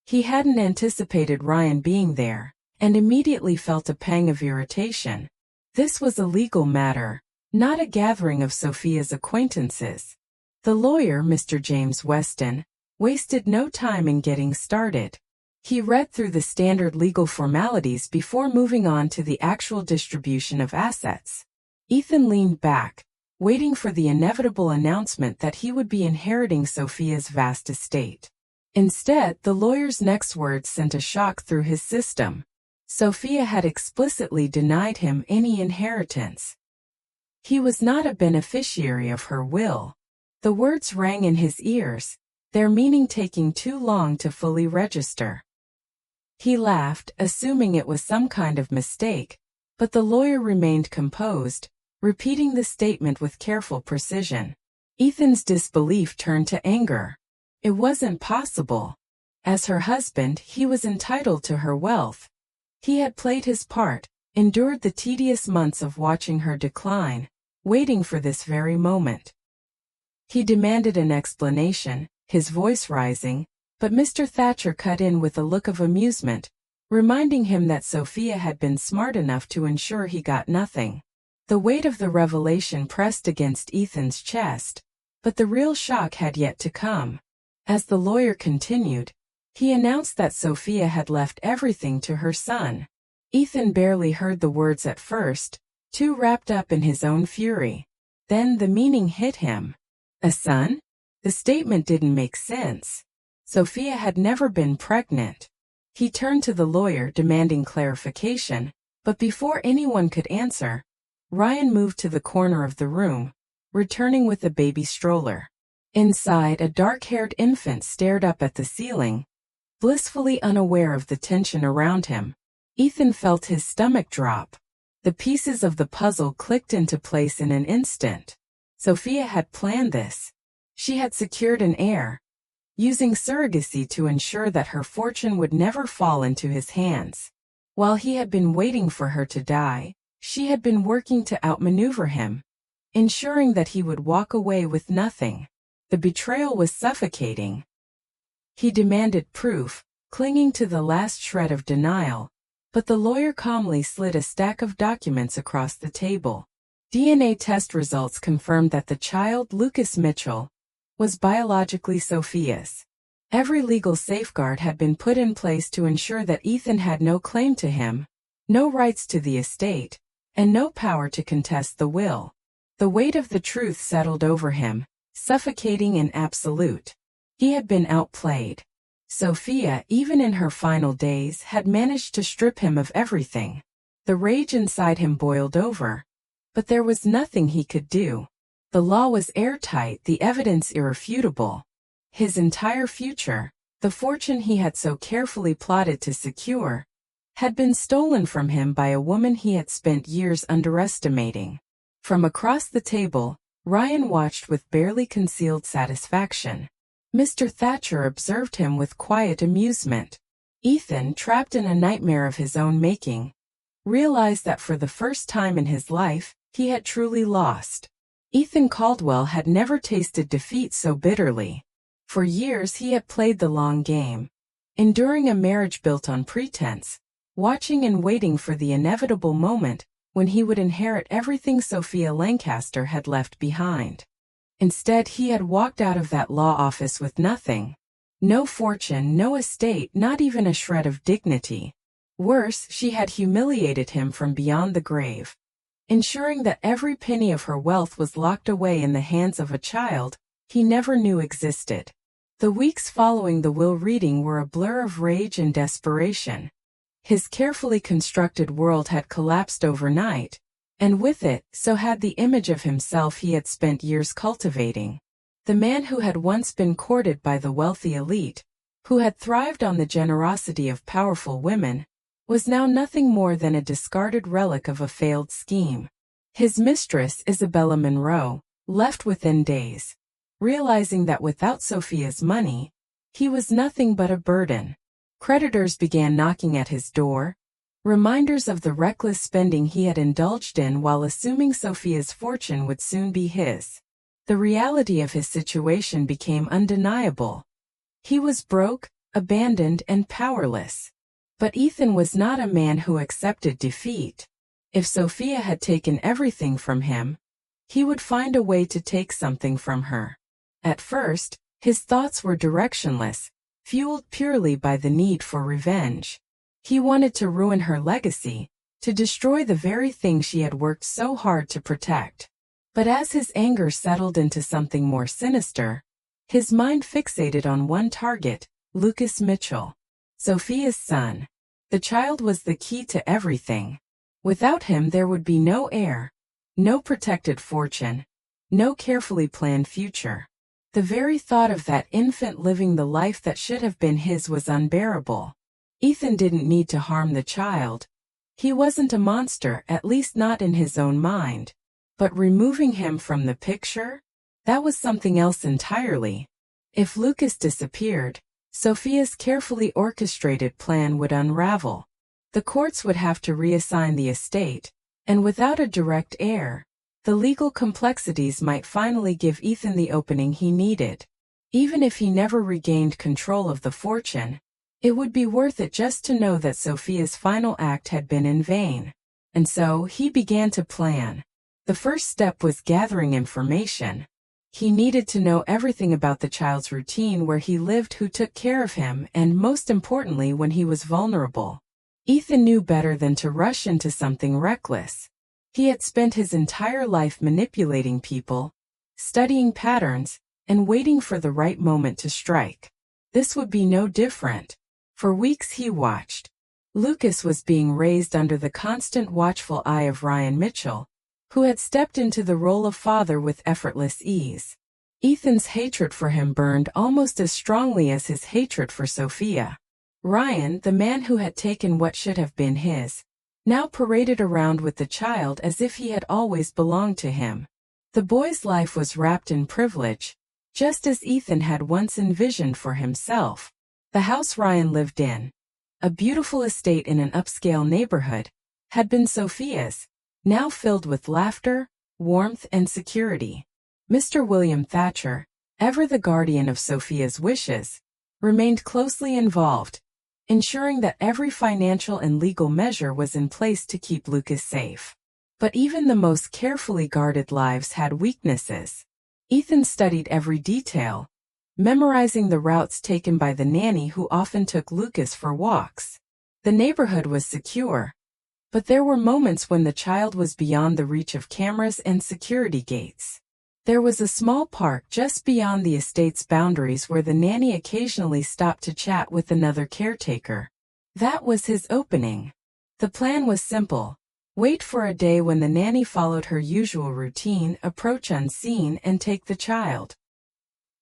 He hadn't anticipated Ryan being there, and immediately felt a pang of irritation. This was a legal matter, not a gathering of Sophia's acquaintances. The lawyer, Mr. James Weston, wasted no time in getting started. He read through the standard legal formalities before moving on to the actual distribution of assets. Ethan leaned back, waiting for the inevitable announcement that he would be inheriting Sophia's vast estate. Instead, the lawyer's next words sent a shock through his system. Sophia had explicitly denied him any inheritance. He was not a beneficiary of her will. The words rang in his ears, their meaning taking too long to fully register. He laughed, assuming it was some kind of mistake, but the lawyer remained composed, repeating the statement with careful precision. Ethan's disbelief turned to anger. It wasn't possible. As her husband, he was entitled to her wealth. He had played his part, endured the tedious months of watching her decline, waiting for this very moment. He demanded an explanation, his voice rising, but Mr. Thatcher cut in with a look of amusement, reminding him that Sophia had been smart enough to ensure he got nothing. The weight of the revelation pressed against Ethan's chest, but the real shock had yet to come. As the lawyer continued, he announced that Sophia had left everything to her son. Ethan barely heard the words at first, too wrapped up in his own fury. Then the meaning hit him. A son? The statement didn't make sense. Sophia had never been pregnant. He turned to the lawyer demanding clarification, but before anyone could answer, Ryan moved to the corner of the room, returning with a baby stroller. Inside, a dark-haired infant stared up at the ceiling, blissfully unaware of the tension around him. Ethan felt his stomach drop. The pieces of the puzzle clicked into place in an instant. Sophia had planned this. She had secured an heir, using surrogacy to ensure that her fortune would never fall into his hands. While he had been waiting for her to die, she had been working to outmaneuver him, ensuring that he would walk away with nothing. The betrayal was suffocating. He demanded proof, clinging to the last shred of denial, but the lawyer calmly slid a stack of documents across the table. DNA test results confirmed that the child, Lucas Mitchell, was biologically Sophia's. Every legal safeguard had been put in place to ensure that Ethan had no claim to him, no rights to the estate, and no power to contest the will. The weight of the truth settled over him, suffocating and absolute. He had been outplayed. Sophia, even in her final days, had managed to strip him of everything. The rage inside him boiled over, but there was nothing he could do. The law was airtight, the evidence irrefutable. His entire future, the fortune he had so carefully plotted to secure, had been stolen from him by a woman he had spent years underestimating. From across the table, Ryan watched with barely concealed satisfaction. Mr. Thatcher observed him with quiet amusement. Ethan, trapped in a nightmare of his own making, realized that for the first time in his life, he had truly lost. Ethan Caldwell had never tasted defeat so bitterly. For years he had played the long game, enduring a marriage built on pretense, watching and waiting for the inevitable moment when he would inherit everything Sophia Lancaster had left behind. Instead, he had walked out of that law office with nothing. No fortune, no estate, not even a shred of dignity. Worse, she had humiliated him from beyond the grave, ensuring that every penny of her wealth was locked away in the hands of a child he never knew existed. The weeks following the will reading were a blur of rage and desperation. His carefully constructed world had collapsed overnight, and with it, so had the image of himself he had spent years cultivating. The man who had once been courted by the wealthy elite, who had thrived on the generosity of powerful women, was now nothing more than a discarded relic of a failed scheme. His mistress, Isabella Monroe, left within days, realizing that without Sophia's money, he was nothing but a burden. Creditors began knocking at his door, reminders of the reckless spending he had indulged in while assuming Sophia's fortune would soon be his. The reality of his situation became undeniable. He was broke, abandoned, and powerless. But Ethan was not a man who accepted defeat. If Sophia had taken everything from him, he would find a way to take something from her. At first, his thoughts were directionless, fueled purely by the need for revenge. He wanted to ruin her legacy, to destroy the very thing she had worked so hard to protect. But as his anger settled into something more sinister, his mind fixated on one target, Lucas Mitchell, Sophia's son. The child was the key to everything. Without him there would be no heir, no protected fortune, no carefully planned future. The very thought of that infant living the life that should have been his was unbearable. Ethan didn't need to harm the child. He wasn't a monster, at least not in his own mind. But removing him from the picture? That was something else entirely. If Lucas disappeared, Sophia's carefully orchestrated plan would unravel. The courts would have to reassign the estate, and without a direct heir, the legal complexities might finally give Ethan the opening he needed. Even if he never regained control of the fortune, it would be worth it just to know that Sophia's final act had been in vain. And so, he began to plan. The first step was gathering information. He needed to know everything about the child's routine, where he lived, who took care of him, and most importantly, when he was vulnerable. Ethan knew better than to rush into something reckless. He had spent his entire life manipulating people, studying patterns, and waiting for the right moment to strike. This would be no different. For weeks he watched. Lucas was being raised under the constant watchful eye of Ryan Mitchell, who had stepped into the role of father with effortless ease. Ethan's hatred for him burned almost as strongly as his hatred for Sophia. Ryan, the man who had taken what should have been his, now paraded around with the child as if he had always belonged to him. The boy's life was wrapped in privilege, just as Ethan had once envisioned for himself. The house Ryan lived in, a beautiful estate in an upscale neighborhood, had been Sophia's, now filled with laughter, warmth, and security. Mr. William Thatcher, ever the guardian of Sophia's wishes, remained closely involved, ensuring that every financial and legal measure was in place to keep Lucas safe. But even the most carefully guarded lives had weaknesses. Ethan studied every detail, memorizing the routes taken by the nanny who often took Lucas for walks. The neighborhood was secure, but there were moments when the child was beyond the reach of cameras and security gates. There was a small park just beyond the estate's boundaries where the nanny occasionally stopped to chat with another caretaker. That was his opening. The plan was simple. Wait for a day when the nanny followed her usual routine, approach unseen, and take the child.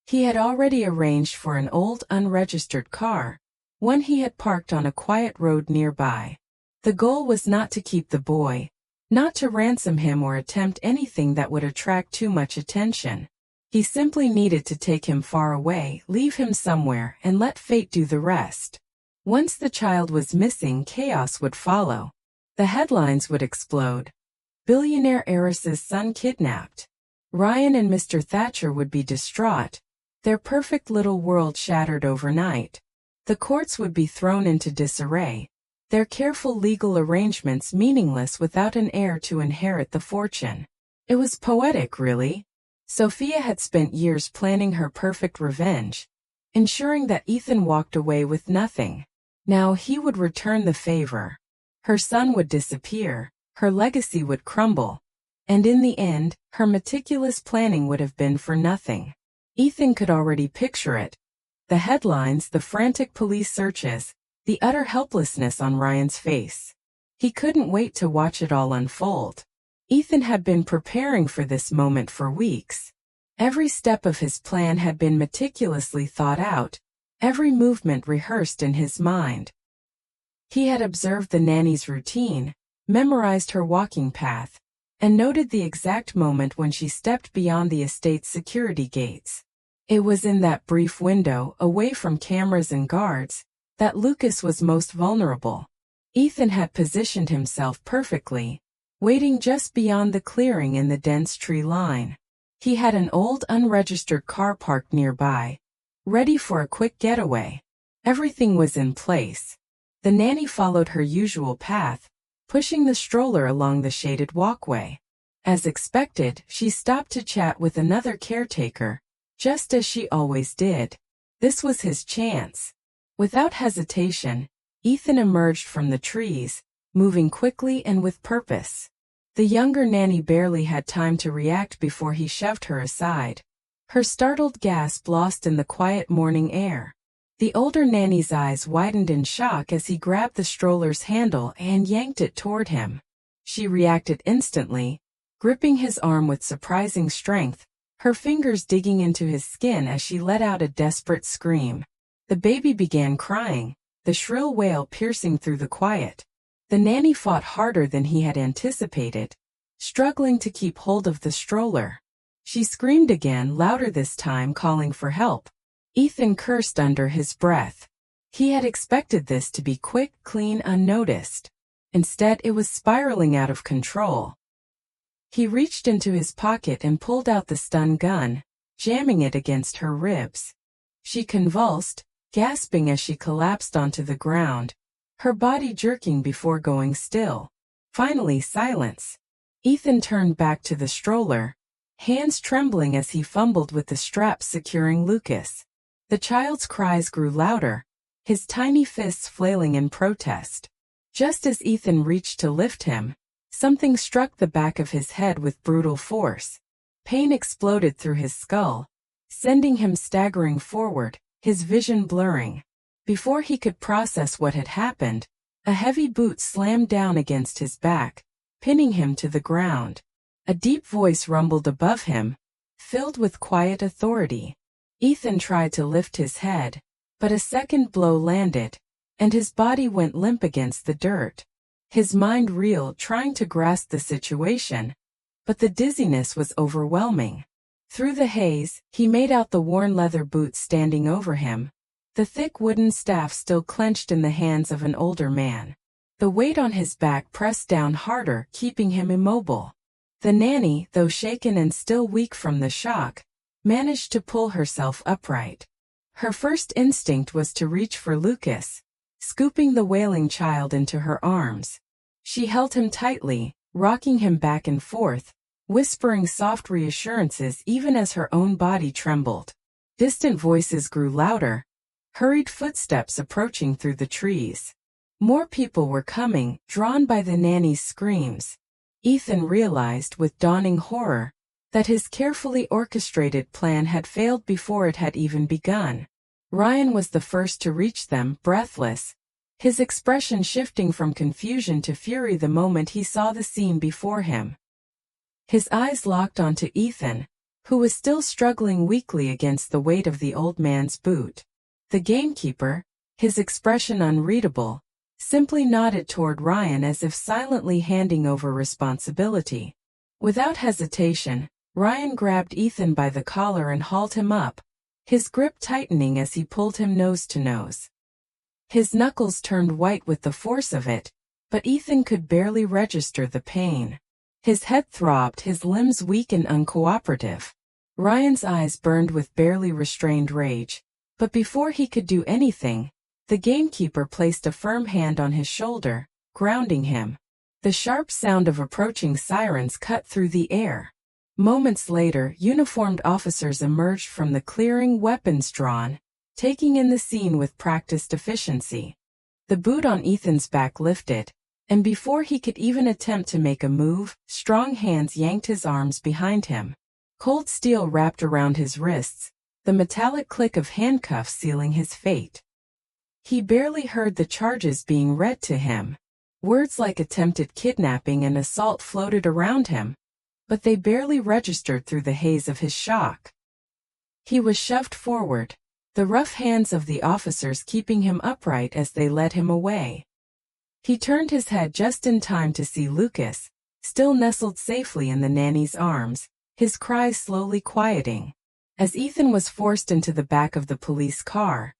He had already arranged for an old unregistered car, one he had parked on a quiet road nearby. The goal was not to keep the boy, not to ransom him or attempt anything that would attract too much attention. He simply needed to take him far away, leave him somewhere, and let fate do the rest. Once the child was missing, chaos would follow. The headlines would explode. Billionaire heiress's son kidnapped. Ryan and Mr. Thatcher would be distraught, their perfect little world shattered overnight. The courts would be thrown into disarray, their careful legal arrangements meaningless without an heir to inherit the fortune. It was poetic, really. Sophia had spent years planning her perfect revenge, ensuring that Ethan walked away with nothing. Now he would return the favor. Her son would disappear, her legacy would crumble, and in the end, her meticulous planning would have been for nothing. Ethan could already picture it. The headlines, the frantic police searches, the utter helplessness on Ryan's face. He couldn't wait to watch it all unfold. Ethan had been preparing for this moment for weeks. Every step of his plan had been meticulously thought out, every movement rehearsed in his mind. He had observed the nanny's routine, memorized her walking path, and noted the exact moment when she stepped beyond the estate's security gates. It was in that brief window, away from cameras and guards, that Lucas was most vulnerable. Ethan had positioned himself perfectly, waiting just beyond the clearing in the dense tree line. He had an old unregistered car parked nearby, ready for a quick getaway. Everything was in place. The nanny followed her usual path, pushing the stroller along the shaded walkway. As expected, she stopped to chat with another caretaker, just as she always did. This was his chance. Without hesitation, Ethan emerged from the trees, moving quickly and with purpose. The younger nanny barely had time to react before he shoved her aside, her startled gasp lost in the quiet morning air. The older nanny's eyes widened in shock as he grabbed the stroller's handle and yanked it toward him. She reacted instantly, gripping his arm with surprising strength, her fingers digging into his skin as she let out a desperate scream. The baby began crying, the shrill wail piercing through the quiet. The nanny fought harder than he had anticipated, struggling to keep hold of the stroller. She screamed again, louder this time, calling for help. Ethan cursed under his breath. He had expected this to be quick, clean, unnoticed. Instead, it was spiraling out of control. He reached into his pocket and pulled out the stun gun, jamming it against her ribs. She convulsed, gasping as she collapsed onto the ground, her body jerking before going still. Finally, silence. Ethan turned back to the stroller, hands trembling as he fumbled with the straps securing Lucas. The child's cries grew louder, his tiny fists flailing in protest. Just as Ethan reached to lift him, something struck the back of his head with brutal force. Pain exploded through his skull, sending him staggering forward, his vision blurring. Before he could process what had happened, a heavy boot slammed down against his back, pinning him to the ground. A deep voice rumbled above him, filled with quiet authority. Ethan tried to lift his head, but a second blow landed, and his body went limp against the dirt. His mind reeled, trying to grasp the situation, but the dizziness was overwhelming. Through the haze, he made out the worn leather boots standing over him, the thick wooden staff still clenched in the hands of an older man. The weight on his back pressed down harder, keeping him immobile. The nanny, though shaken and still weak from the shock, managed to pull herself upright. Her first instinct was to reach for Lucas, scooping the wailing child into her arms. She held him tightly, rocking him back and forth, whispering soft reassurances even as her own body trembled. Distant voices grew louder, hurried footsteps approaching through the trees. More people were coming, drawn by the nanny's screams. Ethan realized with dawning horror that his carefully orchestrated plan had failed before it had even begun. Ryan was the first to reach them, breathless, his expression shifting from confusion to fury the moment he saw the scene before him. His eyes locked onto Ethan, who was still struggling weakly against the weight of the old man's boot. The gamekeeper, his expression unreadable, simply nodded toward Ryan as if silently handing over responsibility. Without hesitation, Ryan grabbed Ethan by the collar and hauled him up, his grip tightening as he pulled him nose to nose. His knuckles turned white with the force of it, but Ethan could barely register the pain. His head throbbed, his limbs weak and uncooperative. Ryan's eyes burned with barely restrained rage, but before he could do anything, the gamekeeper placed a firm hand on his shoulder, grounding him. The sharp sound of approaching sirens cut through the air. Moments later, uniformed officers emerged from the clearing, weapons drawn, taking in the scene with practiced efficiency. The boot on Ethan's back lifted, and before he could even attempt to make a move, strong hands yanked his arms behind him. Cold steel wrapped around his wrists, the metallic click of handcuffs sealing his fate. He barely heard the charges being read to him. Words like attempted kidnapping and assault floated around him, but they barely registered through the haze of his shock. He was shoved forward, the rough hands of the officers keeping him upright as they led him away. He turned his head just in time to see Lucas, still nestled safely in the nanny's arms, his cries slowly quieting. As Ethan was forced into the back of the police car,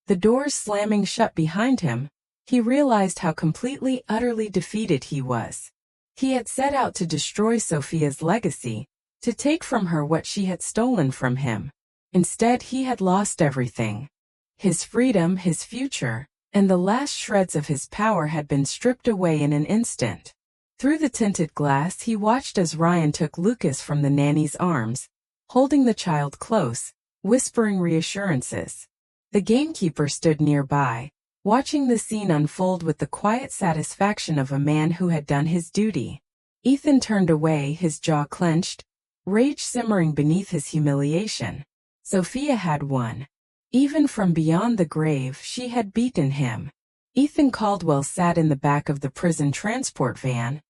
the doors slamming shut behind him, he realized how completely, utterly defeated he was. He had set out to destroy Sophia's legacy, to take from her what she had stolen from him. Instead, he had lost everything. His freedom, his future, and the last shreds of his power had been stripped away in an instant. Through the tinted glass, he watched as Ryan took Lucas from the nanny's arms, holding the child close, whispering reassurances. The gamekeeper stood nearby, watching the scene unfold with the quiet satisfaction of a man who had done his duty. Ethan turned away, his jaw clenched, rage simmering beneath his humiliation. Sophia had won. Even from beyond the grave, she had beaten him. Ethan Caldwell sat in the back of the prison transport van,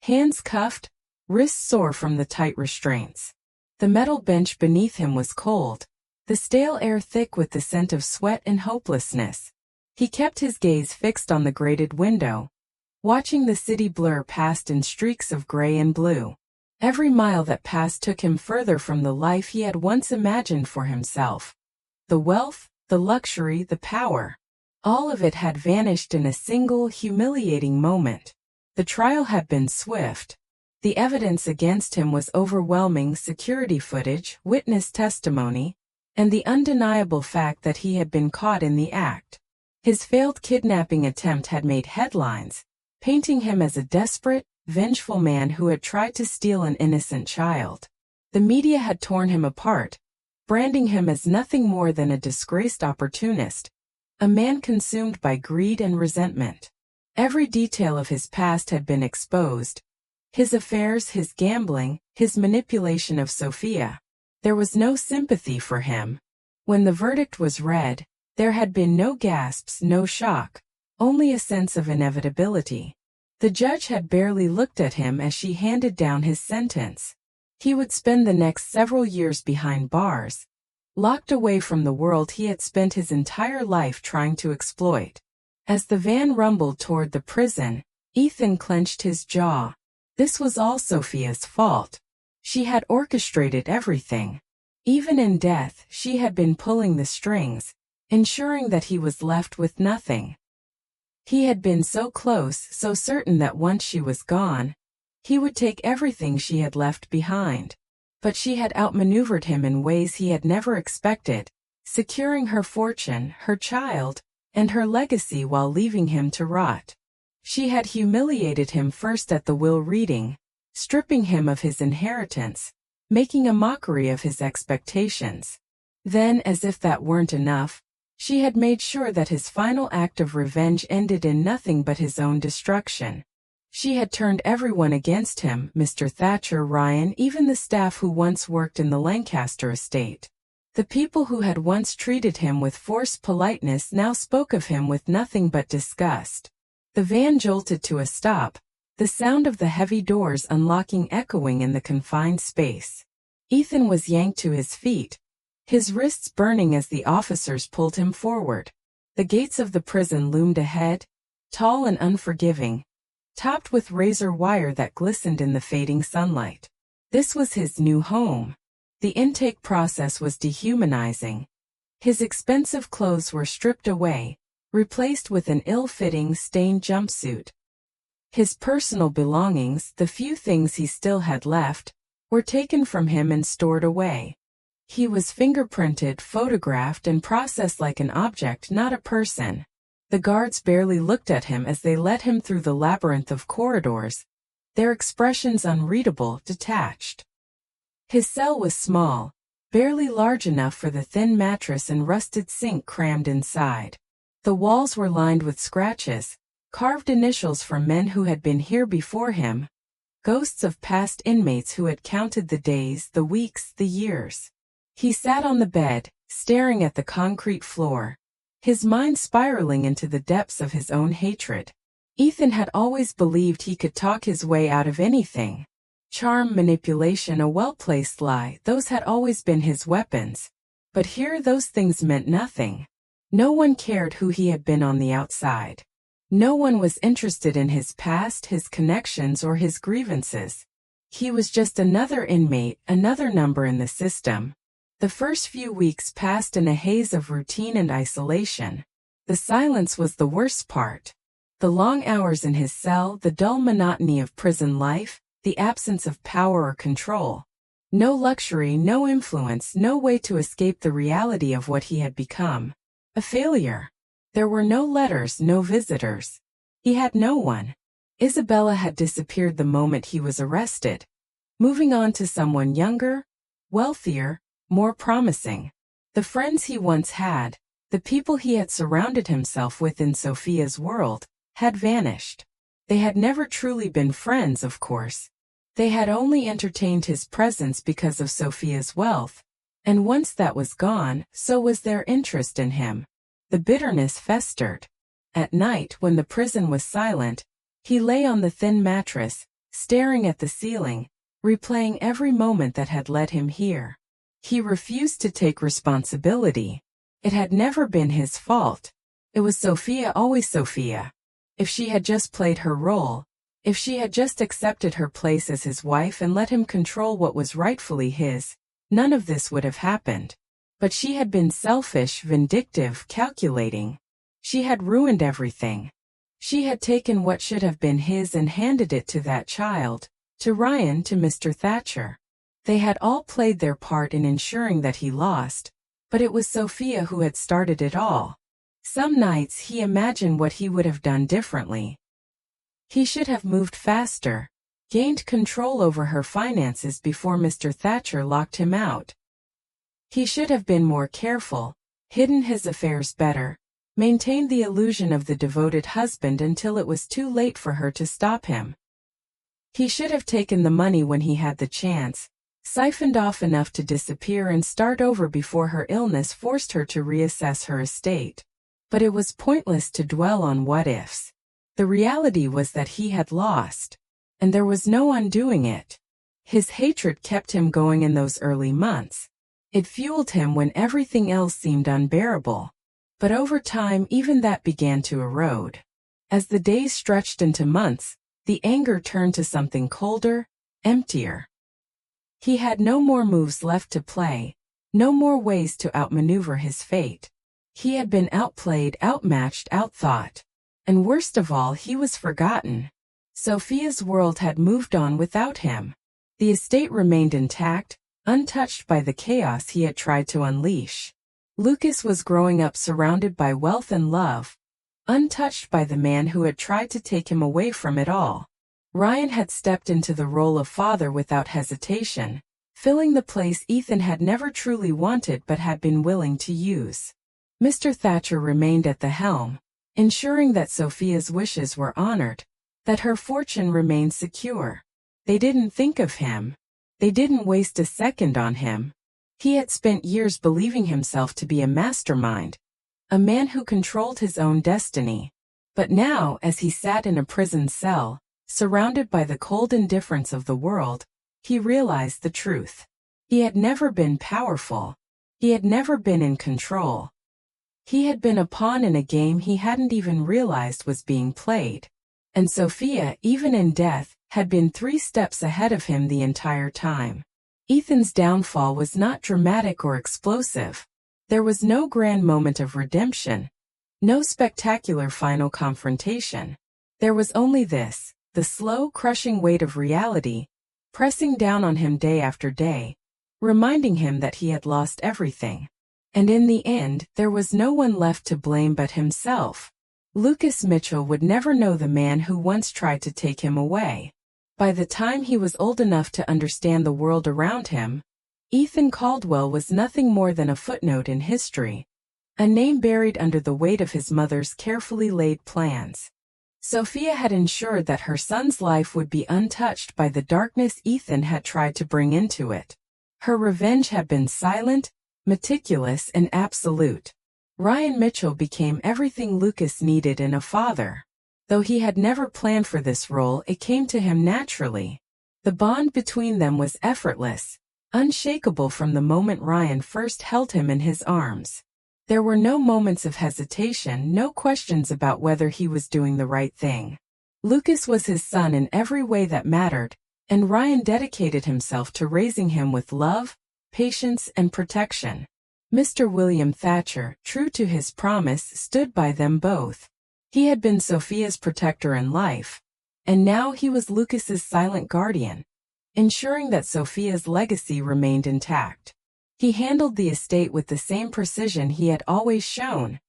hands cuffed, wrists sore from the tight restraints. The metal bench beneath him was cold, the stale air thick with the scent of sweat and hopelessness. He kept his gaze fixed on the grated window, watching the city blur past in streaks of gray and blue. Every mile that passed took him further from the life he had once imagined for himself. The wealth, the luxury, the power, all of it had vanished in a single, humiliating moment. The trial had been swift. The evidence against him was overwhelming: security footage, witness testimony, and the undeniable fact that he had been caught in the act. His failed kidnapping attempt had made headlines, painting him as a desperate, vengeful man who had tried to steal an innocent child. The media had torn him apart, branding him as nothing more than a disgraced opportunist, a man consumed by greed and resentment. Every detail of his past had been exposed: his affairs, his gambling, his manipulation of Sophia. There was no sympathy for him. When the verdict was read, there had been no gasps, no shock, only a sense of inevitability. The judge had barely looked at him as she handed down his sentence. He would spend the next several years behind bars, locked away from the world he had spent his entire life trying to exploit. As the van rumbled toward the prison, Ethan clenched his jaw. This was all Sophia's fault. She had orchestrated everything. Even in death, she had been pulling the strings, ensuring that he was left with nothing. He had been so close, so certain that once she was gone, he would take everything she had left behind. But she had outmaneuvered him in ways he had never expected, securing her fortune, her child, and her legacy while leaving him to rot. She had humiliated him first at the will reading, stripping him of his inheritance, making a mockery of his expectations. Then, as if that weren't enough, she had made sure that his final act of revenge ended in nothing but his own destruction. She had turned everyone against him: Mr. Thatcher, Ryan, even the staff who once worked in the Lancaster estate. The people who had once treated him with forced politeness now spoke of him with nothing but disgust. The van jolted to a stop, the sound of the heavy doors unlocking echoing in the confined space. Ethan was yanked to his feet, his wrists burning as the officers pulled him forward. The gates of the prison loomed ahead, tall and unforgiving, topped with razor wire that glistened in the fading sunlight. This was his new home. The intake process was dehumanizing. His expensive clothes were stripped away, replaced with an ill-fitting, stained jumpsuit. His personal belongings, the few things he still had left, were taken from him and stored away. He was fingerprinted, photographed, and processed like an object, not a person. The guards barely looked at him as they led him through the labyrinth of corridors, their expressions unreadable, detached. His cell was small, barely large enough for the thin mattress and rusted sink crammed inside. The walls were lined with scratches, carved initials from men who had been here before him, ghosts of past inmates who had counted the days, the weeks, the years. He sat on the bed, staring at the concrete floor, his mind spiraling into the depths of his own hatred. Ethan had always believed he could talk his way out of anything. Charm, manipulation, a well-placed lie, those had always been his weapons. But here those things meant nothing. No one cared who he had been on the outside. No one was interested in his past, his connections, or his grievances. He was just another inmate, another number in the system. The first few weeks passed in a haze of routine and isolation. The silence was the worst part. The long hours in his cell, the dull monotony of prison life, the absence of power or control. No luxury, no influence, no way to escape the reality of what he had become. A failure. There were no letters, no visitors. He had no one. Isabella had disappeared the moment he was arrested, moving on to someone younger, wealthier, more promising. The friends he once had, the people he had surrounded himself with in Sophia's world, had vanished. They had never truly been friends, of course. They had only entertained his presence because of Sophia's wealth, and once that was gone, so was their interest in him. The bitterness festered. At night, when the prison was silent, he lay on the thin mattress, staring at the ceiling, replaying every moment that had led him here. He refused to take responsibility. It had never been his fault. It was Sophia, always Sophia. If she had just played her role, if she had just accepted her place as his wife and let him control what was rightfully his, none of this would have happened. But she had been selfish, vindictive, calculating. She had ruined everything. She had taken what should have been his and handed it to that child, to Ryan, to Mr. Thatcher. They had all played their part in ensuring that he lost, but it was Sophia who had started it all. Some nights he imagined what he would have done differently. He should have moved faster, gained control over her finances before Mr. Thatcher locked him out. He should have been more careful, hidden his affairs better, maintained the illusion of the devoted husband until it was too late for her to stop him. He should have taken the money when he had the chance, siphoned off enough to disappear and start over before her illness forced her to reassess her estate. But it was pointless to dwell on what-ifs. The reality was that he had lost, and there was no undoing it. His hatred kept him going in those early months. It fueled him when everything else seemed unbearable. But over time, even that began to erode. As the days stretched into months, the anger turned to something colder, emptier. He had no more moves left to play, no more ways to outmaneuver his fate. He had been outplayed, outmatched, outthought. And worst of all, he was forgotten. Sophia's world had moved on without him. The estate remained intact, untouched by the chaos he had tried to unleash. Lucas was growing up surrounded by wealth and love, untouched by the man who had tried to take him away from it all. Ryan had stepped into the role of father without hesitation, filling the place Ethan had never truly wanted but had been willing to use. Mr. Thatcher remained at the helm, ensuring that Sophia's wishes were honored, that her fortune remained secure. They didn't think of him. They didn't waste a second on him. He had spent years believing himself to be a mastermind, a man who controlled his own destiny. But now, as he sat in a prison cell, surrounded by the cold indifference of the world, he realized the truth. He had never been powerful. He had never been in control. He had been a pawn in a game he hadn't even realized was being played. And Sophia, even in death, had been 3 steps ahead of him the entire time. Ethan's downfall was not dramatic or explosive. There was no grand moment of redemption, no spectacular final confrontation. There was only this, the slow, crushing weight of reality, pressing down on him day after day, reminding him that he had lost everything. And in the end, there was no one left to blame but himself. Lucas Mitchell would never know the man who once tried to take him away. By the time he was old enough to understand the world around him, Ethan Caldwell was nothing more than a footnote in history, a name buried under the weight of his mother's carefully laid plans. Sophia had ensured that her son's life would be untouched by the darkness Ethan had tried to bring into it. Her revenge had been silent, meticulous, and absolute. Ryan Mitchell became everything Lucas needed in a father. Though he had never planned for this role, it came to him naturally. The bond between them was effortless, unshakable from the moment Ryan first held him in his arms. There were no moments of hesitation, no questions about whether he was doing the right thing. Lucas was his son in every way that mattered, and Ryan dedicated himself to raising him with love, patience, and protection. Mr. William Thatcher, true to his promise, stood by them both. He had been Sophia's protector in life, and now he was Lucas's silent guardian, ensuring that Sophia's legacy remained intact. He handled the estate with the same precision he had always shown,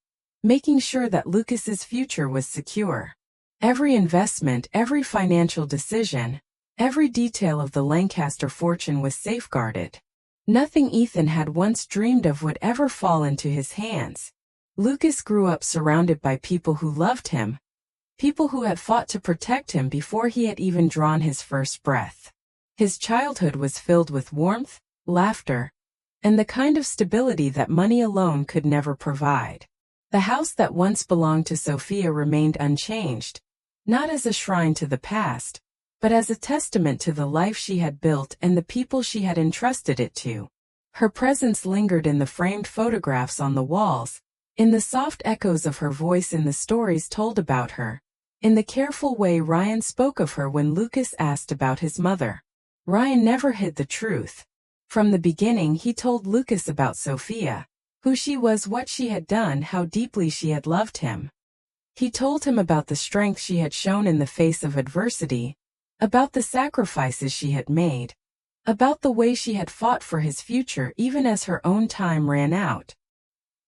making sure that Lucas's future was secure. Every investment, every financial decision, every detail of the Lancaster fortune was safeguarded. Nothing Ethan had once dreamed of would ever fall into his hands. Lucas grew up surrounded by people who loved him, people who had fought to protect him before he had even drawn his first breath. His childhood was filled with warmth, laughter, and the kind of stability that money alone could never provide. The house that once belonged to Sophia remained unchanged, not as a shrine to the past, but as a testament to the life she had built and the people she had entrusted it to. Her presence lingered in the framed photographs on the walls, in the soft echoes of her voice in the stories told about her, in the careful way Ryan spoke of her when Lucas asked about his mother. Ryan never hid the truth. From the beginning he told Lucas about Sophia, who she was, what she had done, how deeply she had loved him. He told him about the strength she had shown in the face of adversity, about the sacrifices she had made, about the way she had fought for his future even as her own time ran out.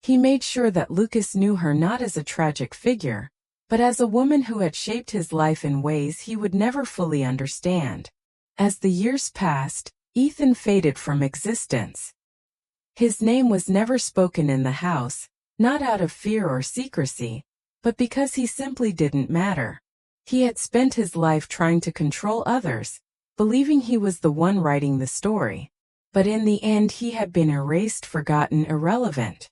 He made sure that Lucas knew her not as a tragic figure, but as a woman who had shaped his life in ways he would never fully understand. As the years passed, Ethan faded from existence. His name was never spoken in the house, not out of fear or secrecy, but because he simply didn't matter. He had spent his life trying to control others, believing he was the one writing the story. But in the end he had been erased, forgotten, irrelevant.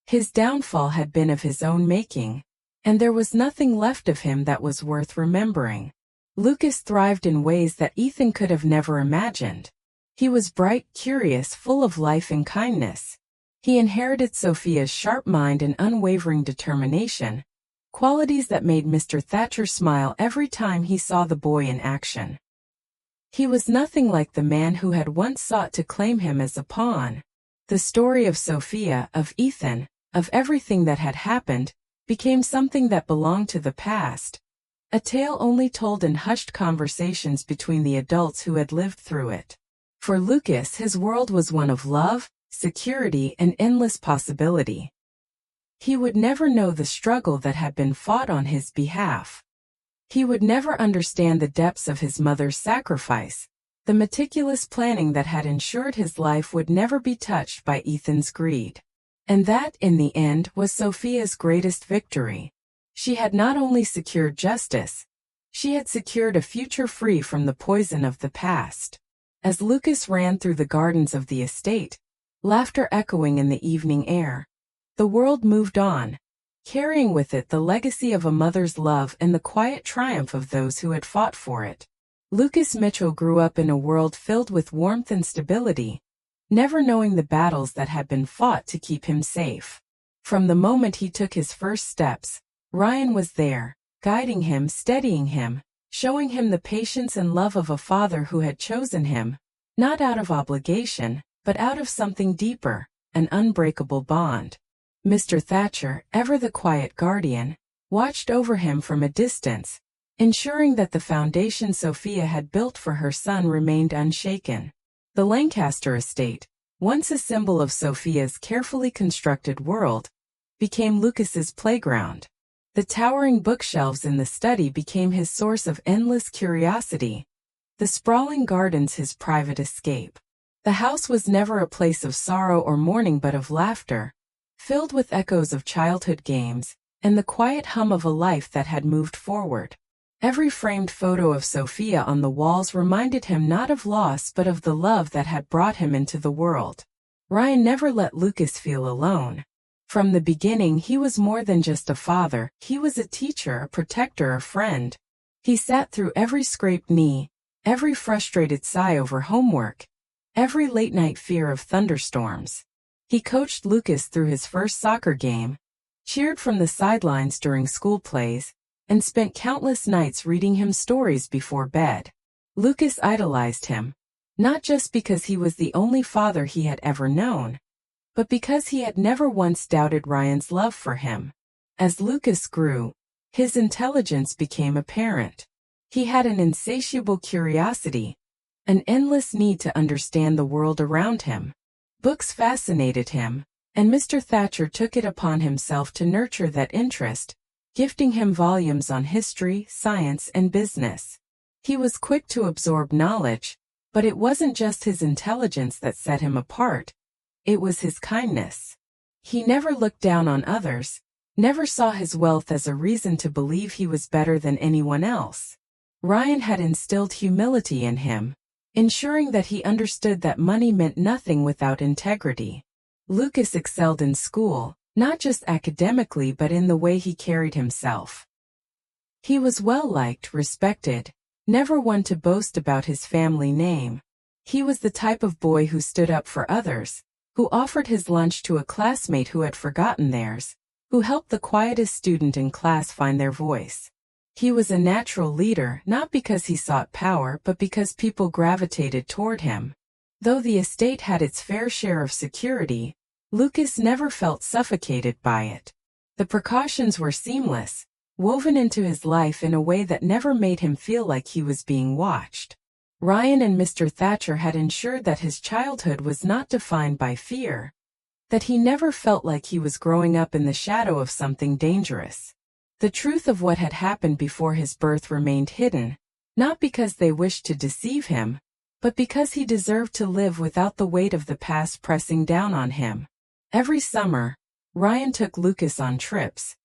His downfall had been of his own making, and there was nothing left of him that was worth remembering. Lucas thrived in ways that Ethan could have never imagined. He was bright, curious, full of life and kindness. He inherited Sophia's sharp mind and unwavering determination, qualities that made Mr. Thatcher smile every time he saw the boy in action. He was nothing like the man who had once sought to claim him as a pawn. The story of Sophia, of Ethan, of everything that had happened, became something that belonged to the past, a tale only told in hushed conversations between the adults who had lived through it. For Lucas, his world was one of love, security, and endless possibility. He would never know the struggle that had been fought on his behalf. He would never understand the depths of his mother's sacrifice, the meticulous planning that had ensured his life would never be touched by Ethan's greed. And that, in the end, was Sophia's greatest victory. She had not only secured justice, she had secured a future free from the poison of the past. As Lucas ran through the gardens of the estate, laughter echoing in the evening air, the world moved on, carrying with it the legacy of a mother's love and the quiet triumph of those who had fought for it. Lucas Mitchell grew up in a world filled with warmth and stability, never knowing the battles that had been fought to keep him safe. From the moment he took his first steps, Ryan was there, guiding him, steadying him, showing him the patience and love of a father who had chosen him, not out of obligation, but out of something deeper, an unbreakable bond. Mr. Thatcher, ever the quiet guardian, watched over him from a distance, ensuring that the foundation Sophia had built for her son remained unshaken. The Lancaster estate, once a symbol of Sophia's carefully constructed world, became Lucas's playground. The towering bookshelves in the study became his source of endless curiosity, the sprawling gardens his private escape. The house was never a place of sorrow or mourning but of laughter, filled with echoes of childhood games, and the quiet hum of a life that had moved forward. Every framed photo of Sophia on the walls reminded him not of loss but of the love that had brought him into the world. Ryan never let Lucas feel alone. From the beginning he was more than just a father, he was a teacher, a protector, a friend. He sat through every scraped knee, every frustrated sigh over homework, every late-night fear of thunderstorms. He coached Lucas through his first soccer game, cheered from the sidelines during school plays, and spent countless nights reading him stories before bed. Lucas idolized him, not just because he was the only father he had ever known, but because he had never once doubted Ryan's love for him. As Lucas grew, his intelligence became apparent. He had an insatiable curiosity, an endless need to understand the world around him. Books fascinated him, and Mr. Thatcher took it upon himself to nurture that interest, gifting him volumes on history, science, and business. He was quick to absorb knowledge, but it wasn't just his intelligence that set him apart. It was his kindness. He never looked down on others, never saw his wealth as a reason to believe he was better than anyone else. Ryan had instilled humility in him, ensuring that he understood that money meant nothing without integrity. Lucas excelled in school, not just academically but in the way he carried himself. He was well-liked, respected, never one to boast about his family name. He was the type of boy who stood up for others, who offered his lunch to a classmate who had forgotten theirs, who helped the quietest student in class find their voice. He was a natural leader, not because he sought power but because people gravitated toward him. Though the estate had its fair share of security, Lucas never felt suffocated by it. The precautions were seamless, woven into his life in a way that never made him feel like he was being watched. Ryan and Mr. Thatcher had ensured that his childhood was not defined by fear, that he never felt like he was growing up in the shadow of something dangerous. The truth of what had happened before his birth remained hidden, not because they wished to deceive him, but because he deserved to live without the weight of the past pressing down on him. Every summer, Ryan took Lucas on trips.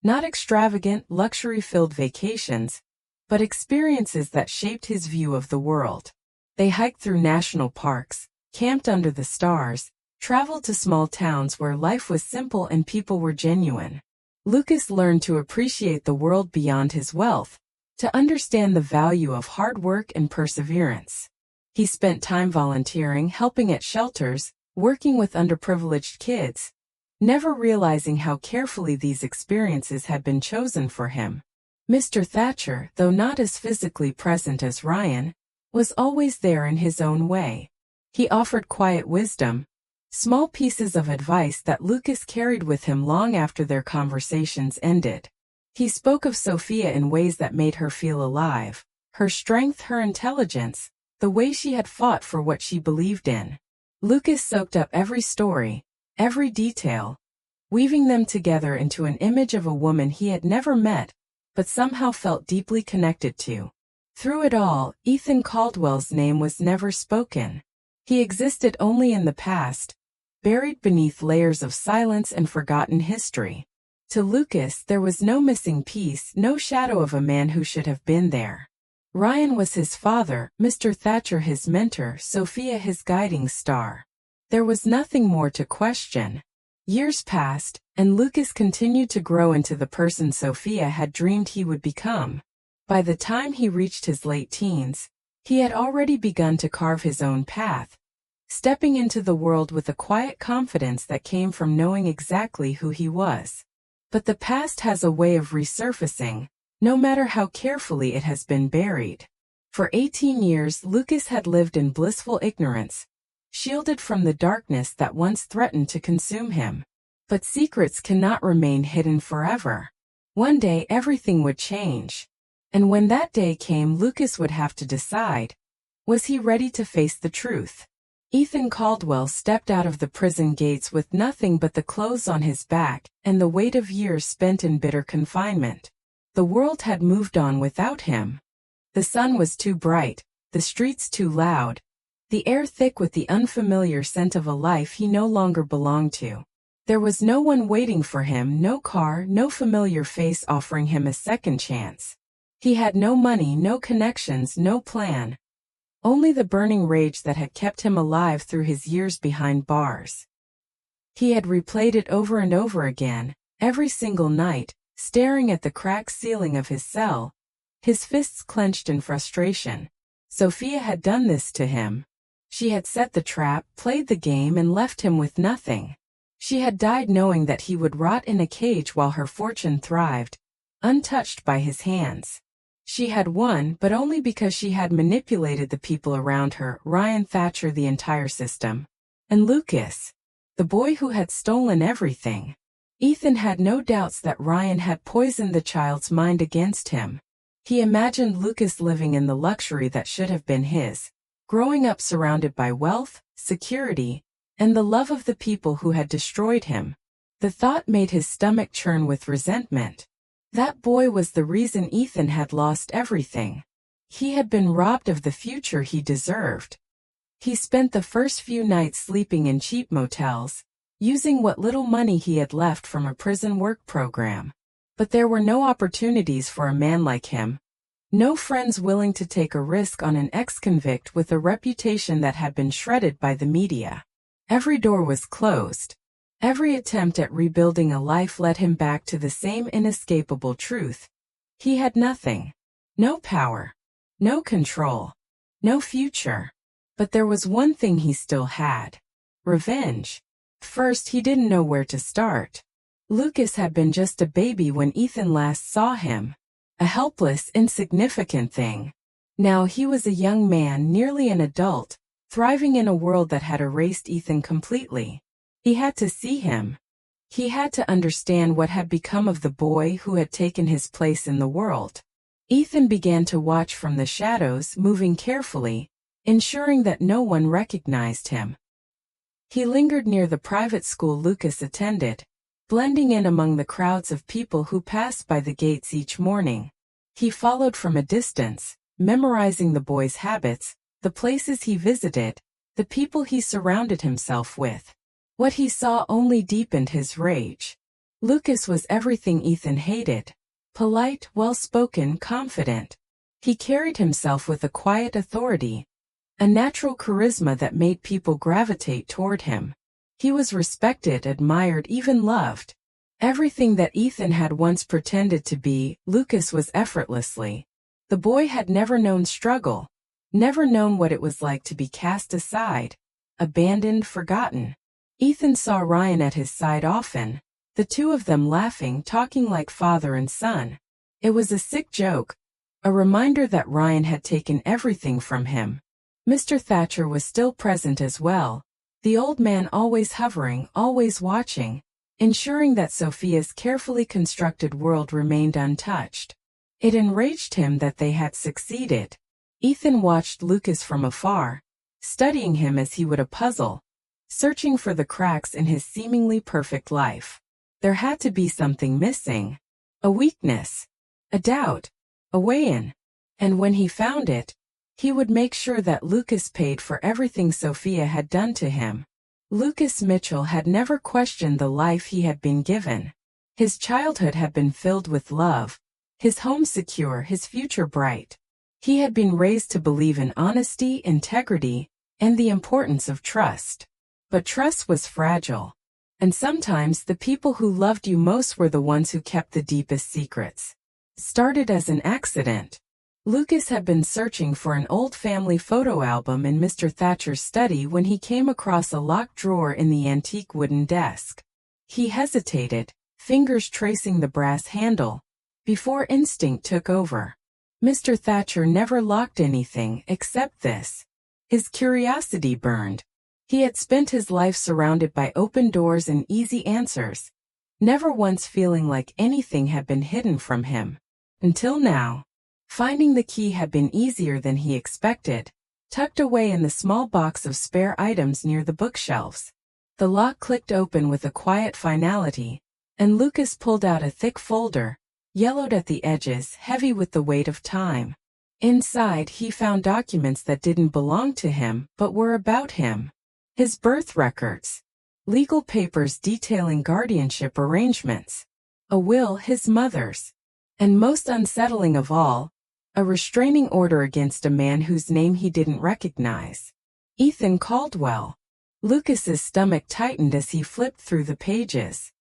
Not extravagant, luxury-filled vacations, but experiences that shaped his view of the world. They hiked through national parks, camped under the stars, traveled to small towns where life was simple and people were genuine. Lucas learned to appreciate the world beyond his wealth, to understand the value of hard work and perseverance. He spent time volunteering, helping at shelters, working with underprivileged kids, never realizing how carefully these experiences had been chosen for him. Mr. Thatcher, though not as physically present as Ryan, was always there in his own way. He offered quiet wisdom, small pieces of advice that Lucas carried with him long after their conversations ended. He spoke of Sophia in ways that made her feel alive, her strength, her intelligence, the way she had fought for what she believed in. Lucas soaked up every story, every detail, weaving them together into an image of a woman he had never met, but somehow felt deeply connected to. Through it all, Ethan Caldwell's name was never spoken. He existed only in the past, buried beneath layers of silence and forgotten history. To Lucas, there was no missing piece, no shadow of a man who should have been there. Ryan was his father, Mr. Thatcher his mentor, Sophia his guiding star. There was nothing more to question. Years passed, and Lucas continued to grow into the person Sophia had dreamed he would become. By the time he reached his late teens, he had already begun to carve his own path, stepping into the world with a quiet confidence that came from knowing exactly who he was. But the past has a way of resurfacing, no matter how carefully it has been buried. For 18 years, Lucas had lived in blissful ignorance, shielded from the darkness that once threatened to consume him. But secrets cannot remain hidden forever. One day everything would change. And when that day came, Lucas would have to decide. Was he ready to face the truth? Ethan Caldwell stepped out of the prison gates with nothing but the clothes on his back and the weight of years spent in bitter confinement. The world had moved on without him. The sun was too bright, the streets too loud, the air thick with the unfamiliar scent of a life he no longer belonged to. There was no one waiting for him, no car, no familiar face offering him a second chance. He had no money, no connections, no plan. Only the burning rage that had kept him alive through his years behind bars. He had replayed it over and over again, every single night, staring at the cracked ceiling of his cell, his fists clenched in frustration. Sophia had done this to him. She had set the trap, played the game, and left him with nothing. She had died knowing that he would rot in a cage while her fortune thrived, untouched by his hands. She had won, but only because she had manipulated the people around her, Ryan Thatcher, the entire system. And Lucas, the boy who had stolen everything. Ethan had no doubts that Ryan had poisoned the child's mind against him. He imagined Lucas living in the luxury that should have been his, growing up surrounded by wealth, security, and the love of the people who had destroyed him. The thought made his stomach churn with resentment. That boy was the reason Ethan had lost everything. He had been robbed of the future he deserved. He spent the first few nights sleeping in cheap motels, using what little money he had left from a prison work program. But there were no opportunities for a man like him. No friends willing to take a risk on an ex-convict with a reputation that had been shredded by the media. Every door was closed. Every attempt at rebuilding a life led him back to the same inescapable truth. He had nothing. No power. No control. No future. But there was one thing he still had. Revenge. First, he didn't know where to start. Lucas had been just a baby when Ethan last saw him. A helpless, insignificant thing. Now he was a young man, nearly an adult, thriving in a world that had erased Ethan completely. He had to see him. He had to understand what had become of the boy who had taken his place in the world. Ethan began to watch from the shadows, moving carefully, ensuring that no one recognized him. He lingered near the private school Lucas attended, blending in among the crowds of people who passed by the gates each morning. He followed from a distance, memorizing the boy's habits, the places he visited, the people he surrounded himself with. What he saw only deepened his rage. Lucas was everything Ethan hated. Polite, well-spoken, confident. He carried himself with a quiet authority, a natural charisma that made people gravitate toward him. He was respected, admired, even loved. Everything that Ethan had once pretended to be, Lucas was effortlessly. The boy had never known struggle, never known what it was like to be cast aside, abandoned, forgotten. Ethan saw Ryan at his side often, the two of them laughing, talking like father and son. It was a sick joke, a reminder that Ryan had taken everything from him. Mr. Thatcher was still present as well, the old man always hovering, always watching, ensuring that Sophia's carefully constructed world remained untouched. It enraged him that they had succeeded. Ethan watched Lucas from afar, studying him as he would a puzzle, searching for the cracks in his seemingly perfect life. There had to be something missing. A weakness. A doubt. A way in. And when he found it, he would make sure that Lucas paid for everything Sophia had done to him. Lucas Mitchell had never questioned the life he had been given. His childhood had been filled with love, his home secure, his future bright. He had been raised to believe in honesty, integrity, and the importance of trust. But trust was fragile. And sometimes the people who loved you most were the ones who kept the deepest secrets. Started as an accident. Lucas had been searching for an old family photo album in Mr. Thatcher's study when he came across a locked drawer in the antique wooden desk. He hesitated, fingers tracing the brass handle, before instinct took over. Mr. Thatcher never locked anything except this. His curiosity burned. He had spent his life surrounded by open doors and easy answers, never once feeling like anything had been hidden from him. Until now. Finding the key had been easier than he expected, tucked away in the small box of spare items near the bookshelves. The lock clicked open with a quiet finality, and Lucas pulled out a thick folder, yellowed at the edges, heavy with the weight of time. Inside, he found documents that didn't belong to him, but were about him. His birth records, legal papers detailing guardianship arrangements, a will, his mother's, and most unsettling of all, a restraining order against a man whose name he didn't recognize. Ethan Caldwell. Lucas's stomach tightened as he flipped through the pages.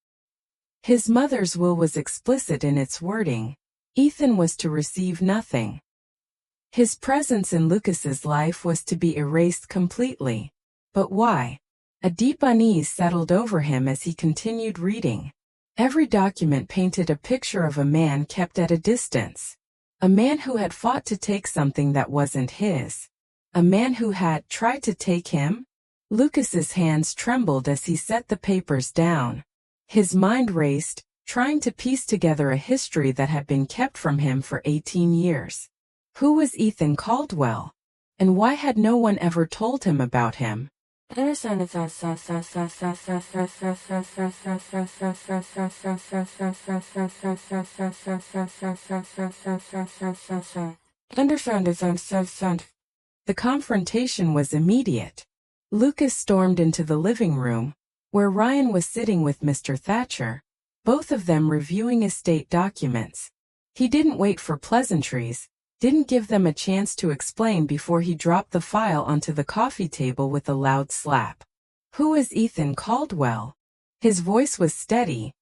His mother's will was explicit in its wording. Ethan was to receive nothing. His presence in Lucas's life was to be erased completely. But why? A deep unease settled over him as he continued reading. Every document painted a picture of a man kept at a distance. A man who had fought to take something that wasn't his. A man who had tried to take him? Lucas's hands trembled as he set the papers down. His mind raced, trying to piece together a history that had been kept from him for 18 years. Who was Ethan Caldwell? And why had no one ever told him about him? The confrontation was immediate. Lucas stormed into the living room, where Ryan was sitting with Mr. Thatcher, both of them reviewing estate documents. He didn't wait for pleasantries, didn't give them a chance to explain before he dropped the file onto the coffee table with a loud slap. Who is Ethan Caldwell? His voice was steady,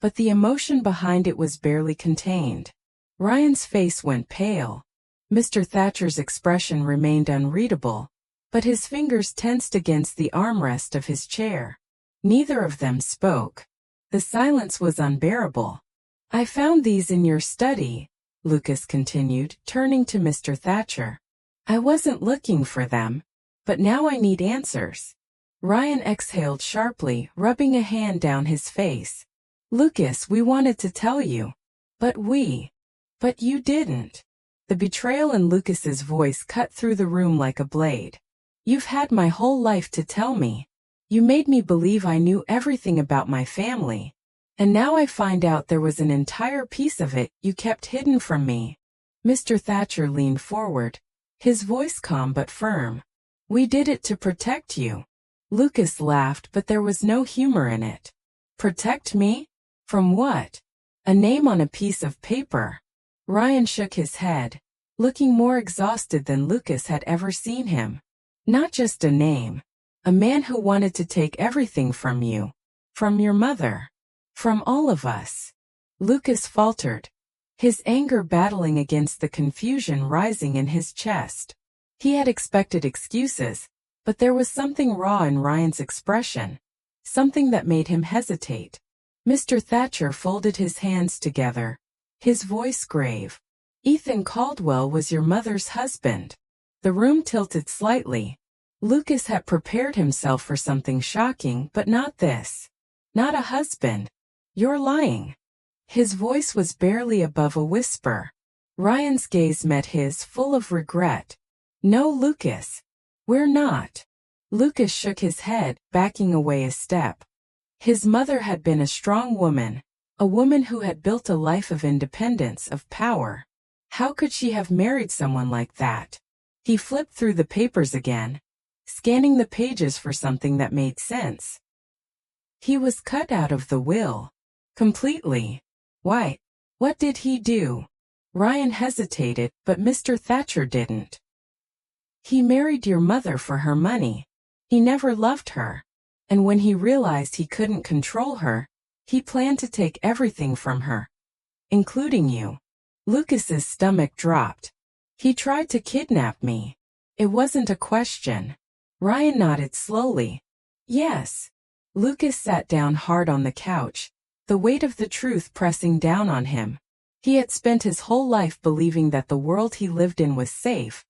but the emotion behind it was barely contained. Ryan's face went pale. Mr. Thatcher's expression remained unreadable, but his fingers tensed against the armrest of his chair. Neither of them spoke. The silence was unbearable. I found these in your study, Lucas continued, turning to Mr. Thatcher. I wasn't looking for them, but now I need answers. Ryan exhaled sharply, rubbing a hand down his face. Lucas, we wanted to tell you. But you didn't. The betrayal in Lucas's voice cut through the room like a blade. You've had my whole life to tell me. You made me believe I knew everything about my family. And now I find out there was an entire piece of it you kept hidden from me. Mr. Thatcher leaned forward, his voice calm but firm. We did it to protect you. Lucas laughed, but there was no humor in it. Protect me? From what? A name on a piece of paper. Ryan shook his head, looking more exhausted than Lucas had ever seen him. Not just a name. A man who wanted to take everything from you. From your mother. From all of us. Lucas faltered, his anger battling against the confusion rising in his chest. He had expected excuses, but there was something raw in Ryan's expression, something that made him hesitate. Mr. Thatcher folded his hands together, his voice grave. Ethan Caldwell was your mother's husband. The room tilted slightly. Lucas had prepared himself for something shocking, but not this. Not a husband. You're lying. His voice was barely above a whisper. Ryan's gaze met his, full of regret. No, Lucas. We're not. Lucas shook his head, backing away a step. His mother had been a strong woman, a woman who had built a life of independence, of power. How could she have married someone like that? He flipped through the papers again, scanning the pages for something that made sense. He was cut out of the will. Completely. Why? What did he do? Ryan hesitated, but Mr. Thatcher didn't. He married your mother for her money. He never loved her. And when he realized he couldn't control her, he planned to take everything from her. Including you. Lucas's stomach dropped. He tried to kidnap me. It wasn't a question. Ryan nodded slowly. Yes. Lucas sat down hard on the couch, the weight of the truth pressing down on him. He had spent his whole life believing that the world he lived in was safe,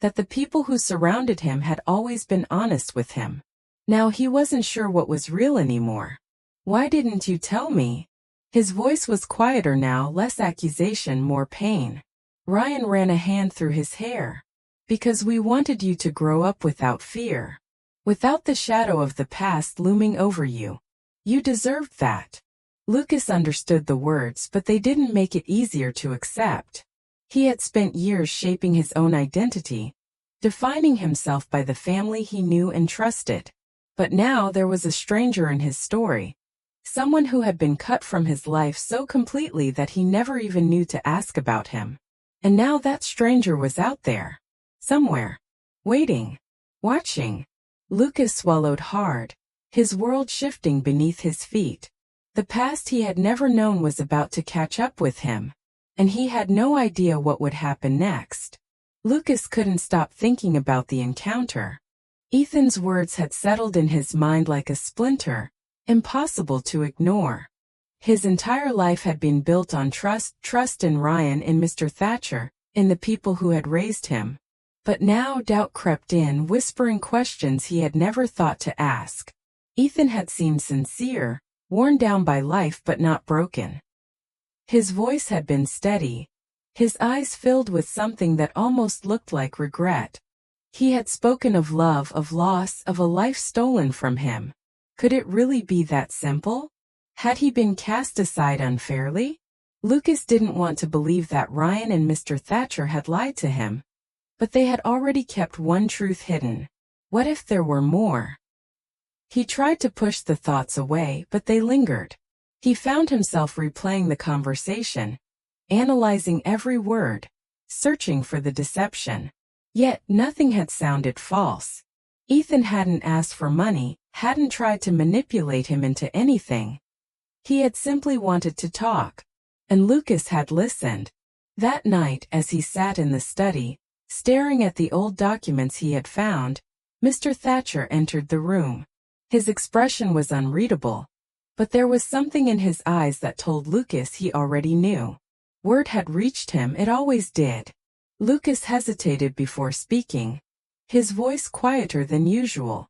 that the people who surrounded him had always been honest with him. Now he wasn't sure what was real anymore. "Why didn't you tell me?" His voice was quieter now, less accusation, more pain. Ryan ran a hand through his hair. "Because we wanted you to grow up without fear. Without the shadow of the past looming over you. You deserved that." Lucas understood the words, but they didn't make it easier to accept. He had spent years shaping his own identity, defining himself by the family he knew and trusted. But now there was a stranger in his story. Someone who had been cut from his life so completely that he never even knew to ask about him. And now that stranger was out there. Somewhere. Waiting. Watching. Lucas swallowed hard, his world shifting beneath his feet. The past he had never known was about to catch up with him, and he had no idea what would happen next. Lucas couldn't stop thinking about the encounter. Ethan's words had settled in his mind like a splinter, impossible to ignore. His entire life had been built on trust in Ryan, in Mr. Thatcher, in the people who had raised him. But now doubt crept in, whispering questions he had never thought to ask. Ethan had seemed sincere, worn down by life but not broken. His voice had been steady, his eyes filled with something that almost looked like regret. He had spoken of love, of loss, of a life stolen from him. Could it really be that simple? Had he been cast aside unfairly? Lucas didn't want to believe that Ryan and Mr. Thatcher had lied to him. But they had already kept one truth hidden. What if there were more? He tried to push the thoughts away, but they lingered. He found himself replaying the conversation, analyzing every word, searching for the deception. Yet nothing had sounded false. Ethan hadn't asked for money, hadn't tried to manipulate him into anything. He had simply wanted to talk. And Lucas had listened. That night, as he sat in the study, staring at the old documents he had found, Mr. Thatcher entered the room. His expression was unreadable, but there was something in his eyes that told Lucas he already knew. Word had reached him, it always did. Lucas hesitated before speaking, his voice quieter than usual.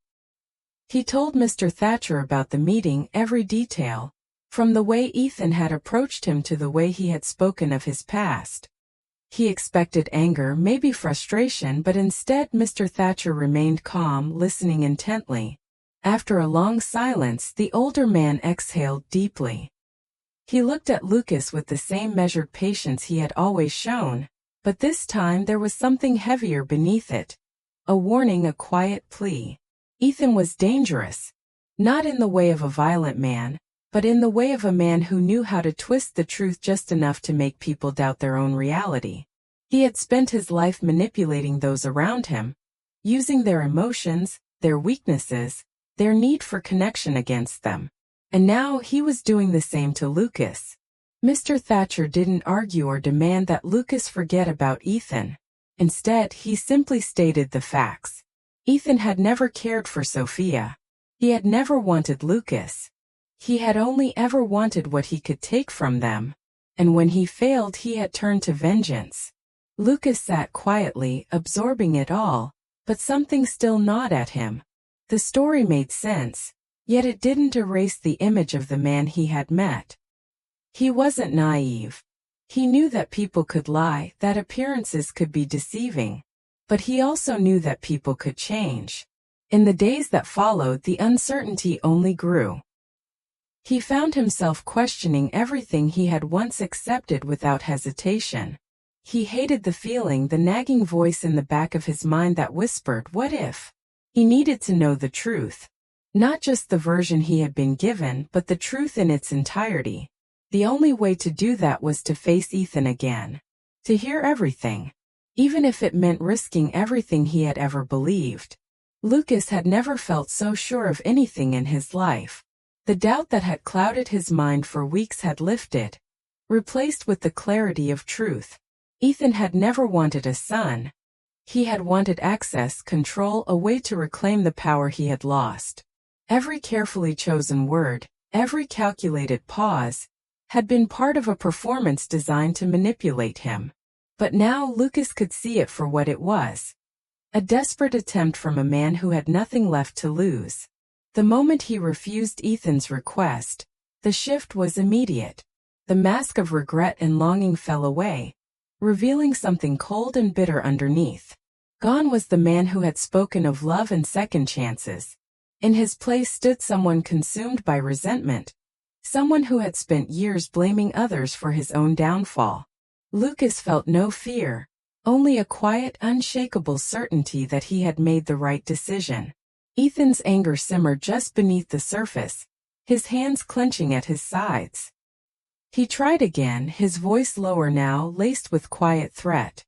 He told Mr. Thatcher about the meeting, every detail, from the way Ethan had approached him to the way he had spoken of his past. He expected anger, maybe frustration, but instead Mr. Thatcher remained calm, listening intently. After a long silence, the older man exhaled deeply. He looked at Lucas with the same measured patience he had always shown, but this time there was something heavier beneath it. A warning, a quiet plea. Ethan was dangerous. Not in the way of a violent man, but in the way of a man who knew how to twist the truth just enough to make people doubt their own reality. He had spent his life manipulating those around him, using their emotions, their weaknesses, their need for connection against them. And now he was doing the same to Lucas. Mr. Thatcher didn't argue or demand that Lucas forget about Ethan. Instead, he simply stated the facts. Ethan had never cared for Sophia. He had never wanted Lucas. He had only ever wanted what he could take from them. And when he failed, he had turned to vengeance. Lucas sat quietly, absorbing it all, but something still gnawed at him. The story made sense, yet it didn't erase the image of the man he had met. He wasn't naive. He knew that people could lie, that appearances could be deceiving. But he also knew that people could change. In the days that followed, the uncertainty only grew. He found himself questioning everything he had once accepted without hesitation. He hated the feeling, the nagging voice in the back of his mind that whispered, what if? He needed to know the truth. Not just the version he had been given, but the truth in its entirety. The only way to do that was to face Ethan again. To hear everything. Even if it meant risking everything he had ever believed. Lucas had never felt so sure of anything in his life. The doubt that had clouded his mind for weeks had lifted, replaced with the clarity of truth. Ethan had never wanted a son. He had wanted access, control, a way to reclaim the power he had lost. Every carefully chosen word, every calculated pause, had been part of a performance designed to manipulate him. But now Lucas could see it for what it was. A desperate attempt from a man who had nothing left to lose. The moment he refused Ethan's request, the shift was immediate. The mask of regret and longing fell away, revealing something cold and bitter underneath. Gone was the man who had spoken of love and second chances. In his place stood someone consumed by resentment, someone who had spent years blaming others for his own downfall. Lucas felt no fear, only a quiet, unshakable certainty that he had made the right decision. Ethan's anger simmered just beneath the surface, his hands clenching at his sides. He tried again, his voice lower now, laced with quiet threat.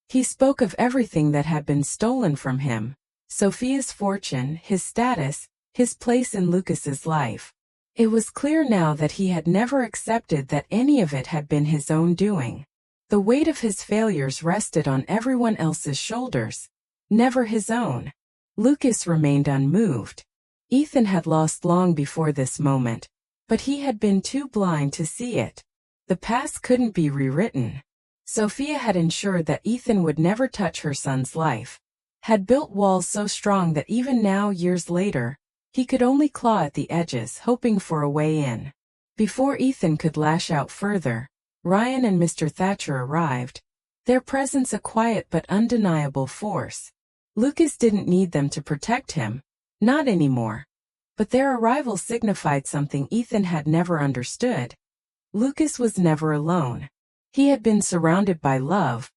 He spoke of everything that had been stolen from him: Sophia's fortune, his status, his place in Lucas's life. It was clear now that he had never accepted that any of it had been his own doing. The weight of his failures rested on everyone else's shoulders, never his own. Lucas remained unmoved. Ethan had lost long before this moment, but he had been too blind to see it. The past couldn't be rewritten. Sophia had ensured that Ethan would never touch her son's life, had built walls so strong that even now, years later, he could only claw at the edges, hoping for a way in. Before Ethan could lash out further, Ryan and Mr. Thatcher arrived, their presence a quiet but undeniable force. Lucas didn't need them to protect him, not anymore. But their arrival signified something Ethan had never understood. Lucas was never alone. He had been surrounded by love,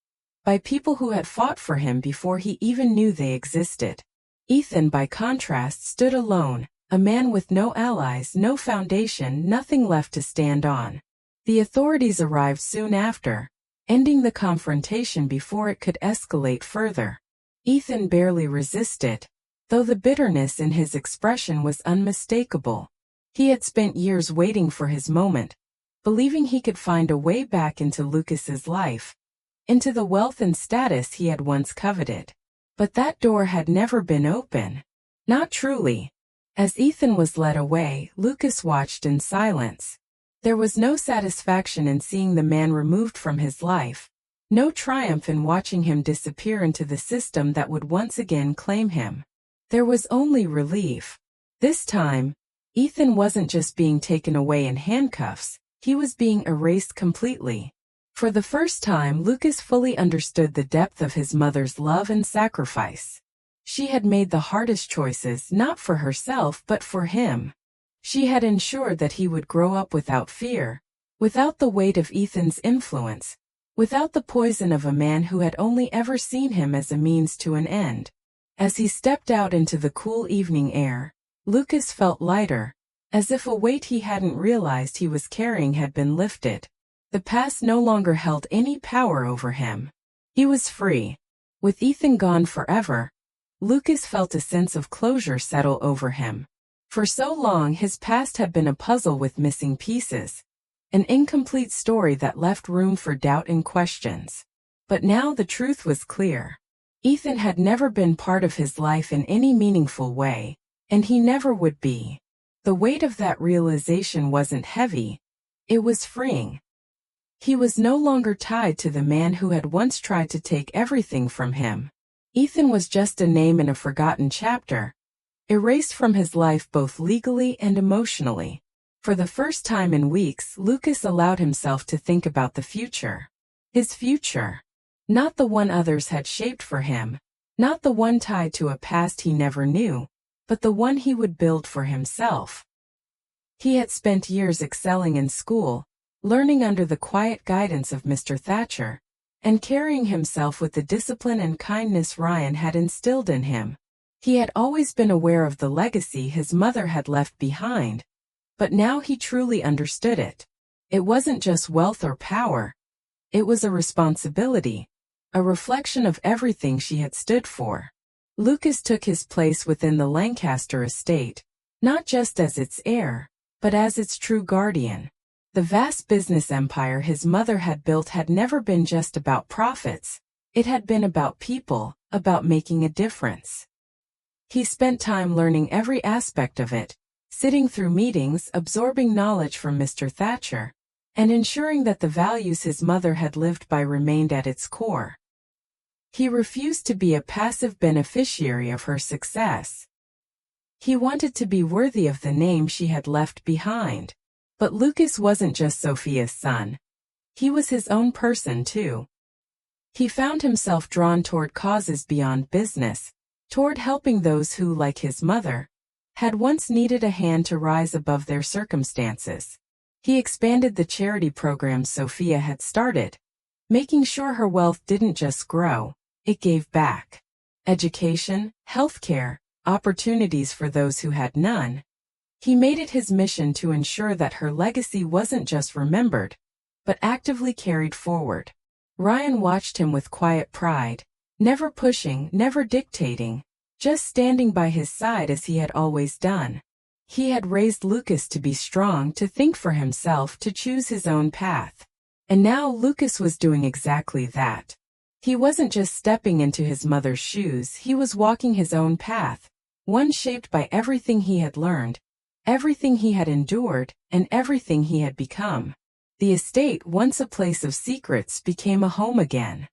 by people who had fought for him before he even knew they existed. Ethan, by contrast, stood alone, a man with no allies, no foundation, nothing left to stand on. The authorities arrived soon after, ending the confrontation before it could escalate further. Ethan barely resisted, though the bitterness in his expression was unmistakable. He had spent years waiting for his moment, believing he could find a way back into Lucas's life, into the wealth and status he had once coveted. But that door had never been open. Not truly. As Ethan was led away, Lucas watched in silence. There was no satisfaction in seeing the man removed from his life, no triumph in watching him disappear into the system that would once again claim him. There was only relief. This time, Ethan wasn't just being taken away in handcuffs, he was being erased completely. For the first time, Lucas fully understood the depth of his mother's love and sacrifice. She had made the hardest choices, not for herself but for him. She had ensured that he would grow up without fear, without the weight of Ethan's influence, without the poison of a man who had only ever seen him as a means to an end. As he stepped out into the cool evening air, Lucas felt lighter, as if a weight he hadn't realized he was carrying had been lifted. The past no longer held any power over him. He was free. With Ethan gone forever, Lucas felt a sense of closure settle over him. For so long his past had been a puzzle with missing pieces, an incomplete story that left room for doubt and questions. But now the truth was clear. Ethan had never been part of his life in any meaningful way, and he never would be. The weight of that realization wasn't heavy, it was freeing. He was no longer tied to the man who had once tried to take everything from him. Ethan was just a name in a forgotten chapter, erased from his life both legally and emotionally. For the first time in weeks, Lucas allowed himself to think about the future. His future. Not the one others had shaped for him, not the one tied to a past he never knew, but the one he would build for himself. He had spent years excelling in school, learning under the quiet guidance of Mr. Thatcher, and carrying himself with the discipline and kindness Ryan had instilled in him. He had always been aware of the legacy his mother had left behind, but now he truly understood it. It wasn't just wealth or power. It was a responsibility, a reflection of everything she had stood for. Lucas took his place within the Lancaster estate, not just as its heir, but as its true guardian. The vast business empire his mother had built had never been just about profits. It had been about people, about making a difference. He spent time learning every aspect of it, sitting through meetings, absorbing knowledge from Mr. Thatcher, and ensuring that the values his mother had lived by remained at its core. He refused to be a passive beneficiary of her success. He wanted to be worthy of the name she had left behind. But Lucas wasn't just Sophia's son. He was his own person too. He found himself drawn toward causes beyond business, toward helping those who, like his mother, had once needed a hand to rise above their circumstances. He expanded the charity programs Sophia had started, making sure her wealth didn't just grow, it gave back. Education, healthcare, opportunities for those who had none. He made it his mission to ensure that her legacy wasn't just remembered, but actively carried forward. Ryan watched him with quiet pride, never pushing, never dictating, just standing by his side as he had always done. He had raised Lucas to be strong, to think for himself, to choose his own path. And now Lucas was doing exactly that. He wasn't just stepping into his mother's shoes, he was walking his own path, one shaped by everything he had learned, everything he had endured, and everything he had become. The estate, once a place of secrets, became a home again.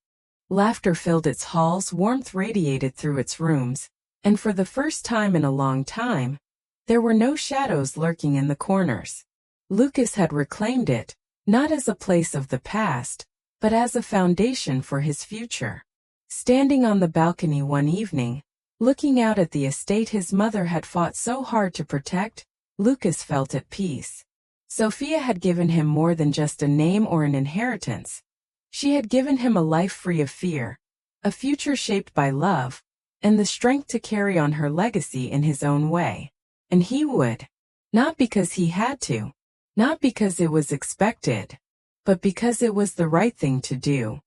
Laughter filled its halls, warmth radiated through its rooms, and for the first time in a long time, there were no shadows lurking in the corners. Lucas had reclaimed it, not as a place of the past, but as a foundation for his future. Standing on the balcony one evening, looking out at the estate his mother had fought so hard to protect, Lucas felt at peace. Sophia had given him more than just a name or an inheritance. She had given him a life free of fear, a future shaped by love, and the strength to carry on her legacy in his own way. And he would. Not because he had to, not because it was expected, but because it was the right thing to do.